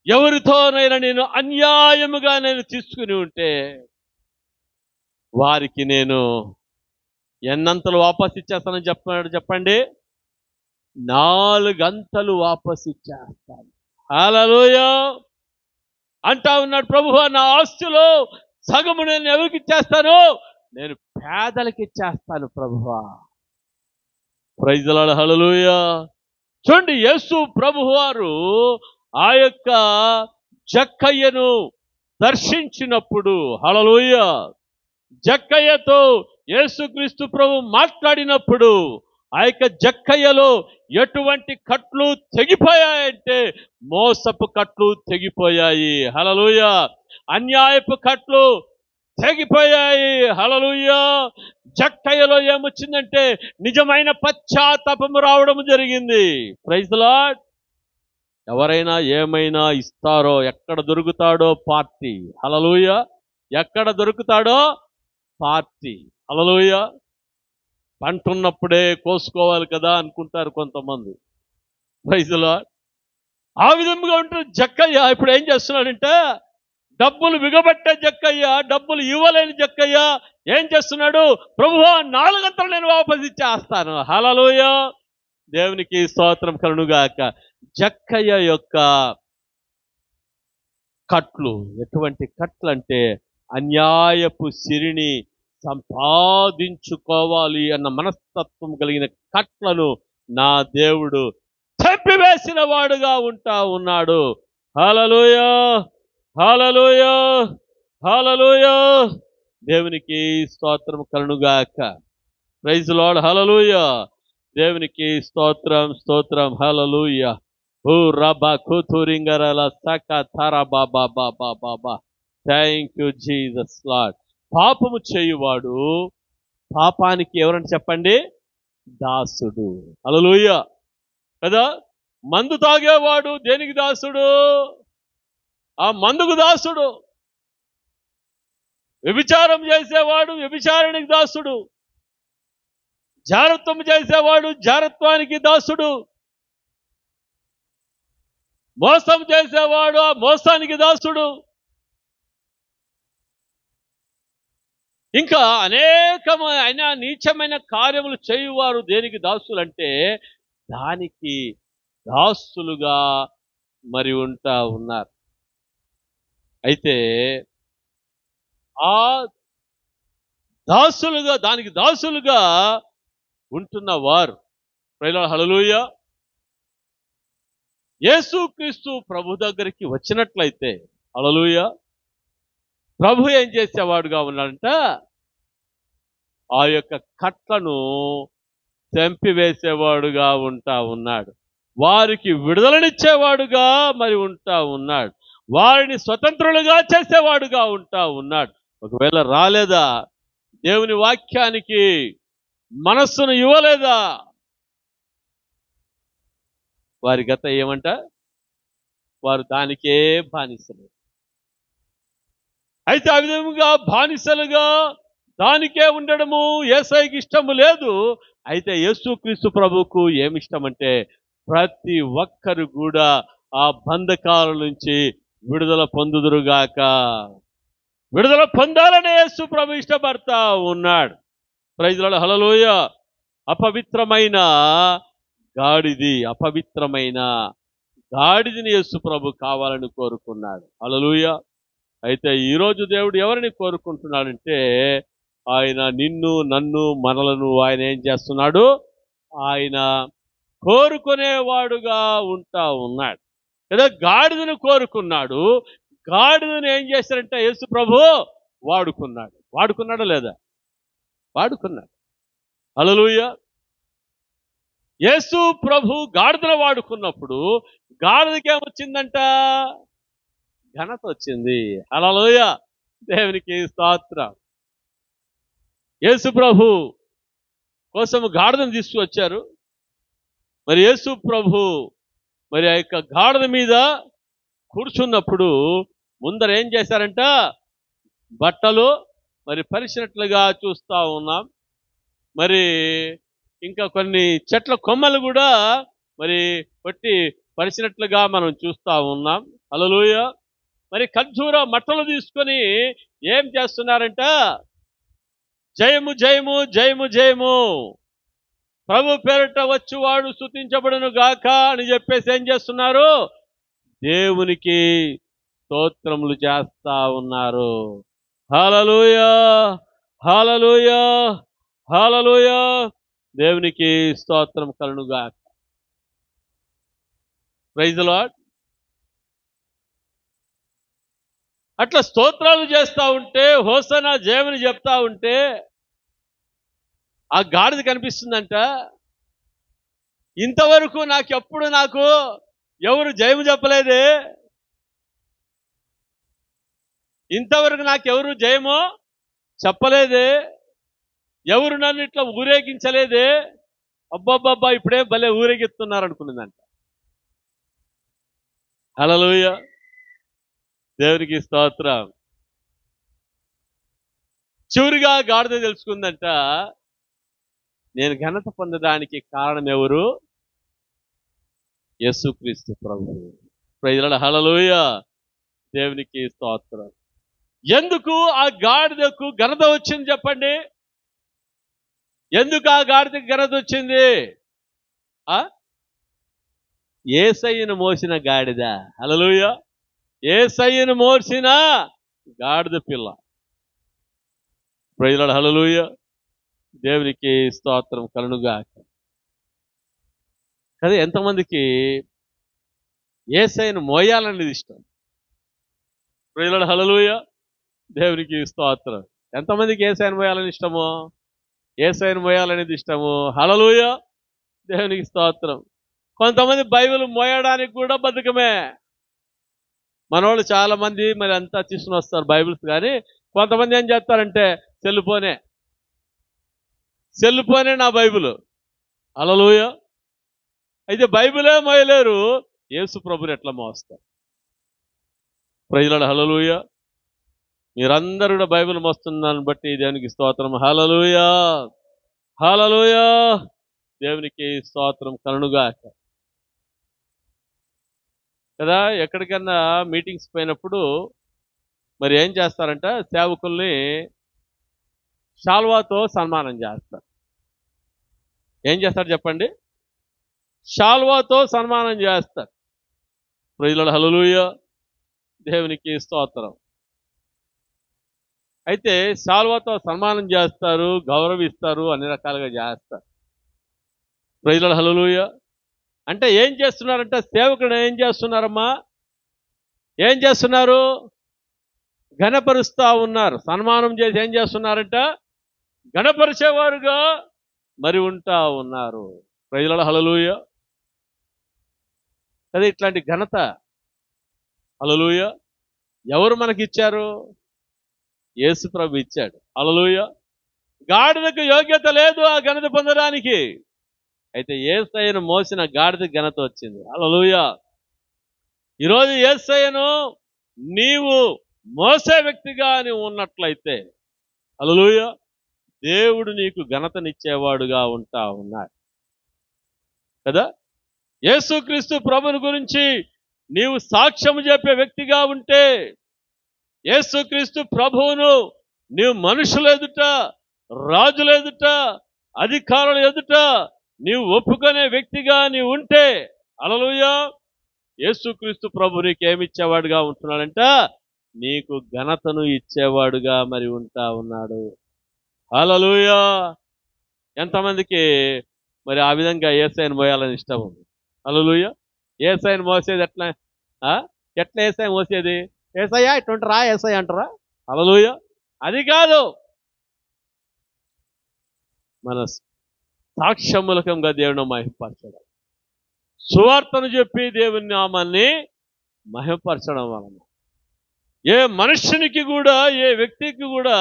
ఎవరితోనైనా నేను అన్యాయముగా నేను తీసుకుని ఉంటే వారికి నేను ఎన్నంతలు వాపస్ ఇచ్చేస్తానని చెప్తున్నాడు చెప్పండి, 4 అంతలు వాపస్ ఇచ్చేస్తాను. హల్లెలూయా. అంటా ఉన్నాడు, ప్రభువా నా ఆస్తిలో సగము నేను ఎవరికి ఇచ్చేస్తాను, నేను పేదలకి ఇచ్చేస్తాను ప్రభువా. Praise Lord. హల్లెలూయా. చూడండి, యేసు ప్రభువు వారు ఆ యొక్క జక్కయ్యను దర్శించినప్పుడు, హల్లెలూయా, జక్కయ్యతో యేసుక్రీస్తు ప్రభు మాట్లాడినప్పుడు ఆ యొక్క జక్కయ్యలో ఎటువంటి కట్లు తెగిపోయాయంటే మోసపు కట్లు తెగిపోయాయి. హల్లెలూయా. అన్యాయపు కట్లు తెగిపోయాయి. హల్లెలూయా. జక్కయ్యలో ఏమొచ్చిందంటే నిజమైన పశ్చాత్తాపము రావడం జరిగింది. Praise Lord. ఎవరైనా ఏమైనా ఇస్తారో, ఎక్కడ దొరుకుతాడో పార్టీ. హల్లెలూయా. ఎక్కడ దొరుకుతాడో పార్టీ. హల్లెలూయా. పంట ఉన్నప్పుడే కోసుకోవాలి కదా అనుకుంటారు కొంతమంది. Praise Lord. ఆ విధంగా ఉంటుంది జక్కయ్య. ఇప్పుడు ఏం చేస్తున్నాడంటే, డబ్బులు బిగబట్టే జక్కయ్య, డబ్బులు ఇవ్వలేని జక్కయ్య ఏం చేస్తున్నాడు, ప్రభువా 4 అంతలు నేను వాపస్ ఇచ్చేస్తాను. హల్లెలూయా. దేవునికి స్తోత్రం కలుగుగాక. జక్కయ్య యొక్క కట్లు ఎటువంటి కట్లు అంటే అన్యాయపు సిరిని సంపాదించుకోవాలి అన్న మనస్తత్వం కలిగిన కట్లను నా దేవుడు తెప్పివేసిన వాడుగా ఉంటా ఉన్నాడు. హల్లెలూయా. హల్లెలూయా. హల్లెలూయా. దేవునికి స్తోత్రం కలుగుగాక. Praise Lord. హల్లెలూయా. దేవునికి స్తోత్రం స్తోత్రం. హల్లెలూయా. ఓ రబా కూతురింగరల సక థర బాబా బాబా బాబా. Thank you Jesus Lord. పాపము చేయువాడు పాపానికి ఎవరని చెప్పండి? దాసుడు. హల్లెలూయా కదా. మందు తాగేవాడు దేనికి దాసుడు? ఆ మందుకు దాసుడు. వ్యభిచారం చేసేవాడు వ్యభిచారానికి దాసుడు. జారత్వం చేసేవాడు జారత్వానికి దాసుడు. మోసం చేసేవాడు ఆ మోసానికి దాసుడు. ఇంకా అనేకమైన నీచమైన కార్యములు చేయువారు దేనికి దాసులంటే దానికి దాసులుగా మరి ఉంటా ఉన్నారు. అయితే ఆ దాసులుగా దానికి దాసులుగా ఉంటున్న వారు హల్లెలూయా యేసుక్రీస్తు ప్రభు దగ్గరికి వచ్చినట్లయితే హల్లెలూయా ప్రభు ఏం చేసేవాడుగా ఉన్నాడంట? ఆ యొక్క కట్లను చంపివేసేవాడుగా ఉంటా ఉన్నాడు. వారికి విడుదలనిచ్చేవాడుగా మరి ఉంటా ఉన్నాడు. వారిని స్వతంత్రులుగా చేసేవాడుగా ఉంటా ఉన్నాడు. ఒకవేళ రాలేదా, దేవుని వాక్యానికి మనస్సును ఇవ్వలేదా, వారి గత ఏమంట? వారు దానికే బానిసలు. అయితే ఆ విధంగా బానిసలుగా దానికే ఉండడము యేసయ్యకి ఇష్టము లేదు. అయితే యేసుక్రీస్తు ప్రభువుకు ఏమిష్టం అంటే ప్రతి ఒక్కరు కూడా ఆ బంధకాల నుంచి విడుదల పొందుదురుగాక. విడుదల పొందాలని యేసు ప్రభు ఇష్టపడతా ఉన్నాడు. ప్రైజ్ లార్డ్ హల్లెలూయా. అపవిత్రమైన గాడిదని యేసు ప్రభు కావాలని కోరుకున్నాడు. హల్లెలూయా. అయితే ఈరోజు దేవుడు ఎవరిని కోరుకుంటున్నాడంటే ఆయన నిన్ను నన్ను మనలను ఆయన ఏం చేస్తున్నాడు? ఆయన కోరుకునేవాడుగా ఉంటా ఉన్నాడు. లేదా గాడిదను కోరుకున్నాడు. గాడిదను ఏం చేశారంటే యేసు ప్రభు వాడుకున్నాడా లేదా? వాడుకున్నాడు. హల్లెలూయా. యేసు ప్రభు గాడిదను వాడుకున్నప్పుడు గాడిదకి ఏమొచ్చిందంట? ఘనత వచ్చింది. హల్లెలూయా. దేవునికి స్తోత్రం. యేసు ప్రభు కోసం గాడిదను తీసుకువచ్చారు. మరి యేసు ప్రభు మరి ఆ యొక్క గాడిద మీద కూర్చున్నప్పుడు ముందర ఏం చేశారంట? బట్టలు మరి పరిచినట్లుగా చూస్తా ఉన్నాం. మరి ఇంకా కొన్ని చెట్ల కొమ్మలు కూడా మరి కొట్టి పరిచినట్లుగా మనం చూస్తా ఉన్నాం. హల్లెలూయా. మరి ఖర్జూర మట్టలు తీసుకొని ఏం చేస్తున్నారంట? జయము జయము జయము జయము ప్రభు పేరిట వచ్చువాడు స్తుతించబడును గాక అని చెప్పేసి ఏం చేస్తున్నారు? దేవునికి స్తోత్రములు చేస్తా ఉన్నారు. హల్లెలూయా హల్లెలూయా హల్లెలూయా. దేవునికి స్తోత్రం కలుగును గాక. Praise the Lord. అట్లా స్తోత్రాలు చేస్తా ఉంటే హోసనా జయమని చెప్తా ఉంటే ఆ గాడిద కనిపిస్తుందంట. ఇంతవరకు నాకు ఎవరు జయము చెప్పలేదే, ఇంతవరకు నాకెవరు జయమో చెప్పలేదే, ఎవరు నన్ను ఇట్లా ఊరేగించలేదే, అబ్బాబ్బాబ్బా ఇప్పుడే భలే ఊరేగిస్తున్నారు అనుకున్నదంట. హల్లెలూయా. దేవునికి స్తోత్రం. చివరిగా గాడిద తెలుసుకుందంట, నేను ఘనత పొందడానికి కారణం ఎవరు? యేసుక్రీస్తు ప్రభువు. Praise Lord hallelujah. దేవునికి స్తోత్రం. ఎందుకు ఆ గాడిదకు ఘనత వచ్చింది చెప్పండి? ఎందుకు ఆ గాడిదకు ఘనత వచ్చింది? యేసయ్యను మోసిన గాడిద. హల్లెలూయా. యేసయ్యను మోసిన గాడిద పిల్ల. Praise Lord hallelujah. దేవునికి స్తోత్రం కలుగునుగాక. కదా ఎంతమందికి యేసయ్యను మోయాలనేది ఇష్టం? Praise Lord hallelujah. దేవునికి స్తోత్రం. ఎంతమందికి యేసయ్యను మోయాలని ఇష్టమో? యేసయ్యను మోయాలనేది ఇష్టము. హల్లెలూయా. దేవునికి స్తోత్రం. కొంతమంది బైబిల్ మోయడానికి కూడా బద్ధకమే. మనోళ్ళు చాలా మంది మరి అంతా తీసుకుని వస్తారు బైబిల్స్, కానీ కొంతమంది ఏం చేస్తారంటే సెల్లుపోనే నా బైబిల్. హల్లెలూయా. అయితే బైబిలే మోయలేరు, యేసు ప్రభుని ఎట్లా మోస్తారు? Praise Lord. హల్లెలూయా. మీరందరూ కూడా బైబిల్ మోస్తున్నాను బట్టి దేవునికి స్తోత్రం. హల్లెలూయా, హల్లెలూయా. దేవునికి స్తోత్రం కలుగుగాక. కదా, ఎక్కడికన్నా మీటింగ్స్ పోయినప్పుడు మరి ఏం చేస్తారంట, సేవకుల్ని షాల్వాతో సన్మానం చేస్తారు. ఏం చేస్తారు చెప్పండి? షాల్వాతో సన్మానం చేస్తారు. Praise Lord. హల్లెలూయా. దేవునికి స్తోత్రం. అయితే షాల్వాతో సన్మానం చేస్తారు, గౌరవిస్తారు, అన్ని రకాలుగా చేస్తారు. Praise Lord. హల్లెలూయా. అంటే ఏం చేస్తున్నారంటే, సేవకుడు ఏం చేస్తున్నారమ్మా? ఏం చేస్తున్నారు? ఘనపరుస్తా ఉన్నారు. సన్మానం చేసి ఏం చేస్తున్నారంట? ఘనపరిచేవారుగా మరి ఉంటా ఉన్నారు. Praise Lord. హల్లెలూయా. అదే ఇట్లాంటి ఘనత, హల్లెలూయా, ఎవరు మనకిచ్చారు? యేసు ప్రభు ఇచ్చాడు. హల్లెలూయా. గాడిదకు యోగ్యత లేదు ఆ ఘనత పొందడానికి. అయితే యేసయ్యను మోసిన గాడిద ఘనత వచ్చింది. హల్లెలూయా. ఈరోజు యేసయ్యను నీవు మోసే వ్యక్తిగా నీవు ఉన్నట్లయితే, హల్లెలూయా, దేవుడు నీకు ఘనతనిచ్చేవాడుగా ఉంటా ఉన్నాడు కదా. యేసుక్రీస్తు ప్రభుని గురించి నీవు సాక్ష్యం చెప్పే వ్యక్తిగా ఉంటే, యేసుక్రీస్తు ప్రభువును నీవు మనుషుల ఎదుట, రాజుల ఎదుట, అధికారుల ఎదుట నీవు ఒప్పుకునే వ్యక్తిగా నీవు ఉంటే, హల్లెలూయా, యేసుక్రీస్తు ప్రభు నీకు ఏమిచ్చేవాడుగా ఉంటున్నాడంట? నీకు ఘనతను ఇచ్చేవాడుగా మరి ఉంటా ఉన్నాడు. హల్లెలూయా. ఎంతమందికి మరి ఆ విధంగా యేసయ్యను మోయాలని ఇష్టం ఉంది? హల్లెలూయా. యేసయ్యను మోసేది ఎట్లా? ఎట్లా యేసయ్య మోసేది? యేసయ్య ఇట్లుంటారా యేసయ్య అంటారా? హల్లెలూయా. అది కాదు, మన సాక్ష్యమూలకంగా దేవుని మహిమపరచడం, సువార్తను చెప్పి దేవుని నామాన్ని మహిమపరచడం వలన ఏ మనుష్యునికి కూడా, ఏ వ్యక్తికి కూడా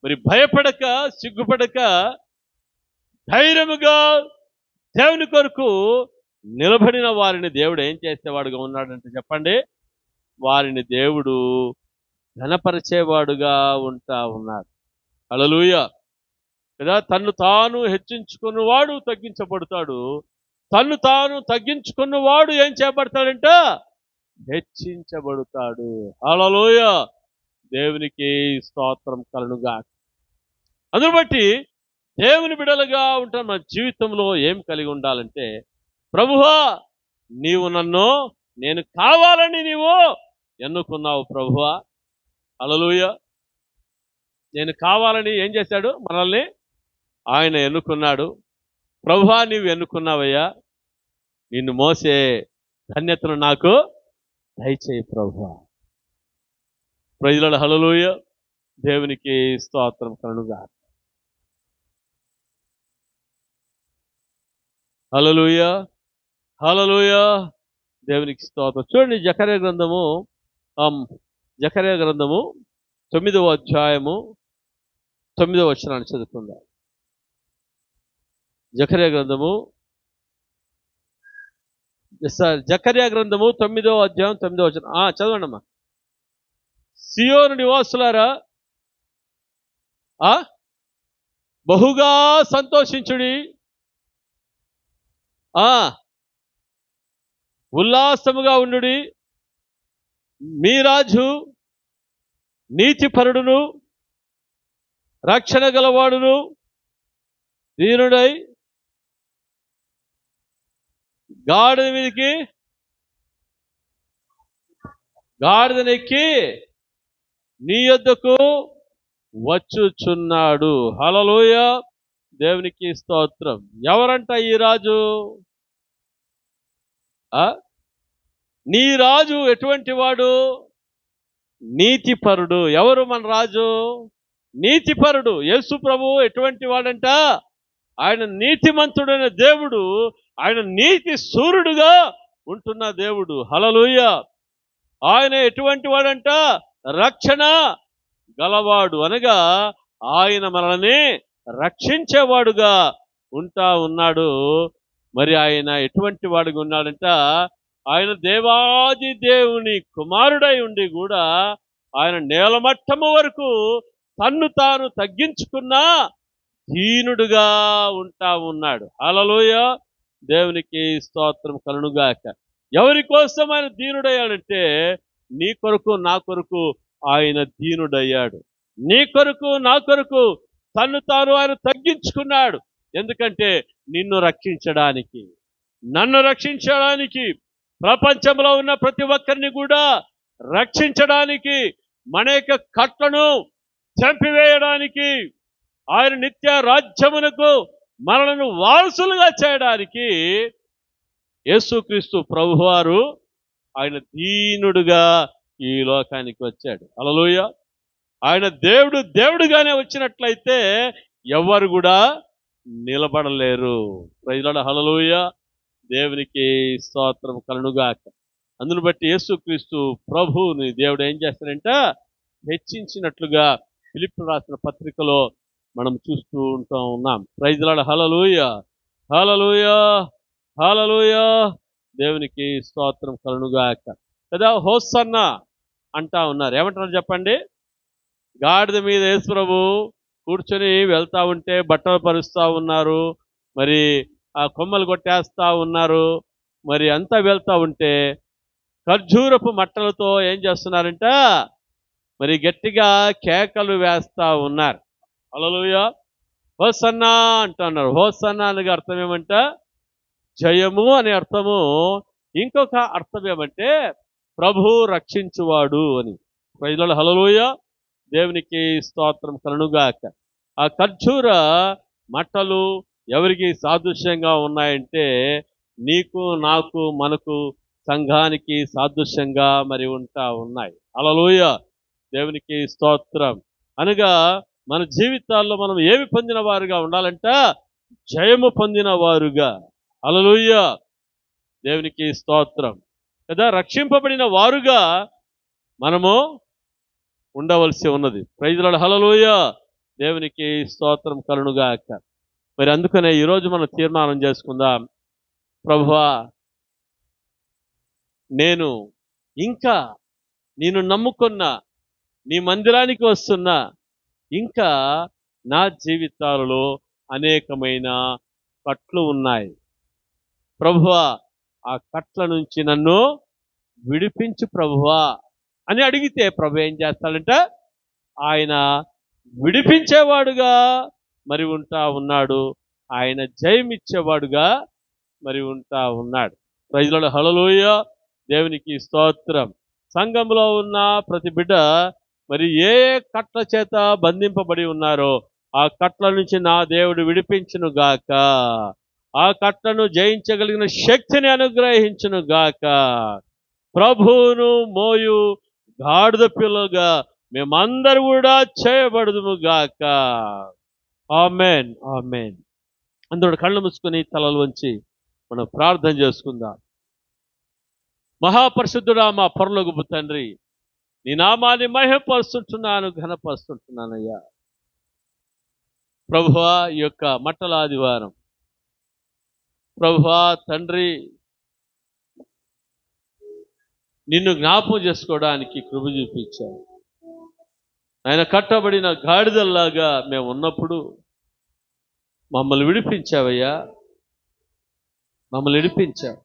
మరి భయపడక, సిగ్గుపడక, ధైర్యముగా దేవుని కొరకు నిలబడిన వారిని దేవుడు ఏం చేసేవాడుగా ఉన్నాడంటే చెప్పండి? వారిని దేవుడు ఘనపరిచేవాడుగా ఉంటా ఉన్నాడు. హల్లెలూయా. కదా, తన్ను తాను హెచ్చించుకున్నవాడు తగ్గించబడతాడు, తన్ను తాను తగ్గించుకున్నవాడు ఏం చేయబడతాడంట? హెచ్చించబడతాడు. హల్లెలూయా. దేవునికి స్తోత్రం కలుగుగాక. అందును బట్టి దేవుని బిడ్డలుగా ఉంటున్న మన జీవితంలో ఏం కలిగి ఉండాలంటే, ప్రభువా నీవు నన్ను, నేను కావాలని నీవు ఎన్నుకున్నావు ప్రభువా. హల్లెలూయా. నేను కావాలని ఏం చేశాడు? మనల్ని ఆయన ఎన్నుకున్నాడు. ప్రభువా నీవు ఎన్నుకున్నావయ్యా, నిన్ను మోసే ధన్యతను నాకు దయచేయి ప్రభువా. Praise Lord. హల్లెలూయా. దేవునికి స్తోత్రం కలుగుగాక. హల్లెలూయా, హల్లెలూయా. దేవునికి స్తోత్రం. చూడండి, జకర్యా గ్రంథము 9వ అధ్యాయము 9వ వచనాన్ని చదువుకుందాం. జకర్యా గ్రంథము 9వ అధ్యాయం 9వ వచనం చదవండి అమ్మా. సియోను నివాసులారా బహుగా సంతోషించుడి, ఉల్లాసముగా ఉండుడి. మీ రాజు నీతిపరుడును, రక్షణ గలవాడును, దీనుడై గాడిదనెక్కి నీ యొద్దకు వచ్చుచున్నాడు. హల్లెలూయా. దేవునికి స్తోత్రం. ఎవరంట ఈ రాజు? నీ రాజు ఎటువంటి వాడు? నీతిపరుడు. ఎవరు మన రాజు? నీతిపరుడు. యేసు ప్రభు ఎటువంటి వాడంట? ఆయన నీతిమంతుడైన దేవుడు, ఆయన నీతి సూర్యుడుగా ఉంటున్న దేవుడు. హల్లెలూయా. ఆయన ఎటువంటి వాడంట? రక్షణ గలవాడు, అనగా ఆయన మనల్ని రక్షించేవాడుగా ఉంటా ఉన్నాడు. మరి ఆయన ఎటువంటి వాడుగా ఉన్నాడంట? ఆయన దేవాది దేవుని కుమారుడై ఉండి కూడా ఆయన నేలమట్టము వరకు తన్ను తాను తగ్గించుకున్న దీనుడుగా ఉంటా ఉన్నాడు. హల్లెలూయా. దేవునికి స్తోత్రం కలుగుగాక. ఎవరి కోసం ఆయన దీనుడయ్యాడంటే, నీ కొరకు నా కొరకు ఆయన దీనుడయ్యాడు. నీ కొరకు నా కొరకు తన్ను తాను ఆయన తగ్గించుకున్నాడు. ఎందుకంటే నిన్ను రక్షించడానికి, నన్ను రక్షించడానికి, ప్రపంచంలో ఉన్న ప్రతి ఒక్కరిని కూడా రక్షించడానికి, మన యొక్క కట్లను చంపివేయడానికి, ఆయన నిత్య రాజ్యమునకు మనలను వారసులుగా చేయడానికి యేసుక్రీస్తు ప్రభువారు ఆయన దీనుడుగా ఈ లోకానికి వచ్చాడు. హల్లెలూయా. ఆయన దేవుడుగానే వచ్చినట్లయితే ఎవరు కూడా నిలబడలేరు. Praise Lord. హల్లెలూయా. దేవునికి స్తోత్రం కలుగుగాక. అందును బట్టి యేసుక్రీస్తు ప్రభువుని దేవుడు ఏం చేస్తాడంట? హెచ్చించినట్లుగా ఫిలిప్పీయులకు రాసిన పత్రికలో మనం చూస్తూ ఉన్నాం. Praise Lord. Hallelujah. Hallelujah. Hallelujah. దేవునికి స్తోత్రం కలుగుగాక. కదా, హోసన్నా అంటా ఉన్నారు. ఏమంటారు చెప్పండి? గాడిద మీద యేసు ప్రభు కూర్చొని వెళ్తా ఉంటే బట్టలు పరుస్తూ ఉన్నారు, మరి ఆ కొమ్మలు కొట్టేస్తా ఉన్నారు, మరి అంతా వెళ్తా ఉంటే ఖర్జూరపు మట్టలతో ఏం చేస్తున్నారంట? మరి గట్టిగా కేకలు వేస్తా ఉన్నారు. హల్లెలూయా. హోసన్నా అంటున్నారు. హోసన్నా అనగా అర్థం ఏమంట? జయము అనే అర్థము. ఇంకొక అర్థం ఏమంటే ప్రభు రక్షించువాడు అని. Praise Lord. హల్లెలూయా. దేవునికి స్తోత్రం కలుగుగాక. ఆ ఖర్జూర మట్టలు ఎవరికి సాదృశ్యంగా ఉన్నాయంటే, నీకు నాకు మనకు సంఘానికి సాదృశ్యంగా మరి ఉంటా ఉన్నాయి. హల్లెలూయా. దేవునికి స్తోత్రం. అనగా మన జీవితాల్లో మనం ఏమి పొందిన వారుగా ఉండాలంట? జయము పొందిన వారుగా. హల్లెలూయా. దేవునికి స్తోత్రం. కదా, రక్షింపబడిన వారుగా మనము ఉండవలసి ఉన్నది. Praise Lord. హల్లెలూయా. దేవునికి స్తోత్రం కలుగుగాక. మరి అందుకనే ఈరోజు మనం తీర్మానం చేసుకుందాం, ప్రభువా నేను ఇంకా నేను నమ్ముకున్న నీ మందిరానికి వస్తున్నా, ఇంకా నా జీవితాలలో అనేకమైన కట్లు ఉన్నాయి. ప్రభువా ఆ కట్ల నుంచి నన్ను విడిపించు ప్రభువా అని అడిగితే ప్రభు ఏం చేస్తాడంట? ఆయన విడిపించేవాడుగా మరి ఉంటా ఉన్నాడు. ఆయన జయమిచ్చేవాడుగా మరి ఉంటా ఉన్నాడు. Praise Lord. హల్లెలూయా. దేవునికి స్తోత్రం. సంఘంలో ఉన్న ప్రతి బిడ్డ మరి ఏ కట్ల చేత బంధింపబడి ఉన్నారో ఆ కట్ల నుంచి నా దేవుడు విడిపించును గాక. ఆ కట్లను జయించగలిగిన శక్తిని అనుగ్రహించును గాక. ప్రభువును మోయు గాడిద పిల్లగా మేమందరూ కూడా చేయబడుదుము గాక. ఆమేన్. ఆమేన్. అందరూ కళ్ళు మూసుకొని తలలు వంచి మనం ప్రార్థన చేసుకుందాం. మహాపరిశుద్ధుడా, మా పరలోకపు తండ్రి, నీ నామాన్ని మహిమపరుస్తుంటున్నాను, ఘనపరుస్తుంటున్నానయ్యా. ప్రభువా ఈ యొక్క మట్టల ఆదివారం ప్రభువా తండ్రి నిన్ను జ్ఞాపకం చేసుకోవడానికి కృప చూపించావు. ఆయన కట్టబడిన గాడిదల్లాగా మేము ఉన్నప్పుడు మమ్మల్ని విడిపించావయ్యా, మమ్మల్ని విడిపించావు.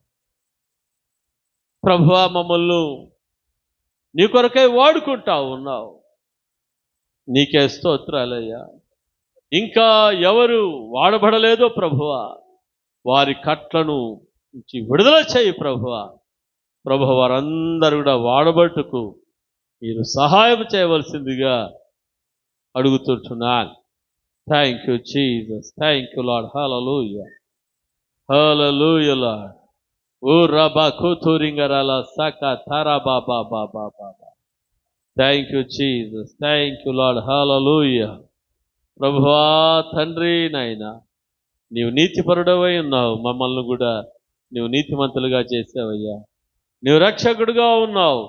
ప్రభువా మమ్మల్ని నీ కొరకై వాడుకుంటా ఉన్నావు. నీకే స్తోత్రాలయ్యా. ఇంకా ఎవరు వాడబడలేదో ప్రభువా వారి కట్లను నుంచి విడుదల చేయి ప్రభువా. ప్రభు వారందరూ కూడా వాడబట్టుకు మీరు సహాయం చేయవలసిందిగా అడుగుతుంటున్నాను. Thank you Jesus. Thank you Lord. Hallelujah. Hallelujah Lord. ఓ రబా కూతురింగరాల సక తారా బాబా బాబా బాబా. Thank you Jesus. Thank you Lord. Hallelujah. ప్రభువా తండ్రి నాయనా నీవు నీతిపరుడవై ఉన్నావు, మమ్మల్ని కూడా నీవు నీతిమంతులుగా చేసావయ్యా. నీవు రక్షకుడుగా ఉన్నావు,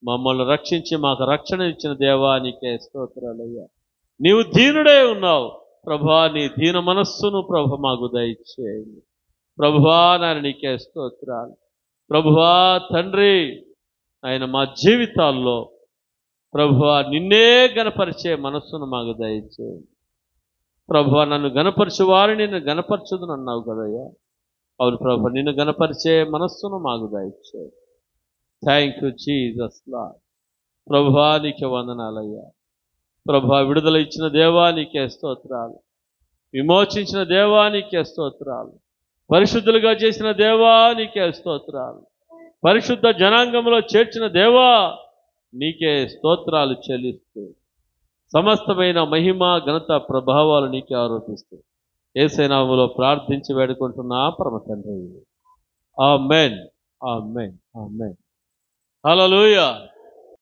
మమ్మల్ని రక్షించి మాకు రక్షణ ఇచ్చిన దేవా నీకే స్తోత్రాలయ్యా. నీవు దీనుడే ఉన్నావు ప్రభువా, నీ దీన మనస్సును ప్రభు మాకు దయచేయండి ప్రభువా. నాయన నీకే స్తోత్రాలు ప్రభువా. తండ్రి ఆయన మా జీవితాల్లో ప్రభువా నిన్నే గనపరిచే మనస్సును మాకు దయచేయండి ప్రభువా. నన్ను గనపరిచే వారిని నిన్ను గనపరచుదును అన్నావు కదయ్యా. అవును ప్రభు, నిన్ను గనపరిచే మనస్సును మాకు దయచేయండి. Thank you Jesus lord. ప్రభువా నీకే వందనాలయ్యా. ప్రభువా విడుదల ఇచ్చిన దేవా నీకే స్తోత్రాలు, విమోచించిన దేవా నీకే స్తోత్రాలు, పరిశుద్ధులుగా చేసిన దేవా నీకే స్తోత్రాలు, పరిశుద్ధ జనాంగంలో చేర్చిన దేవా నీకే స్తోత్రాలు చెల్లిస్తూ సమస్తమైన మహిమ ఘనత ప్రభావాలు నీకే ఆరోపిస్తూ యేసు నామములో ప్రార్థించి వేడుకుంటున్నా పరమ తండ్రి. ఆమేన్, ఆమేన్, ఆమేన్. హల్లెలూయా.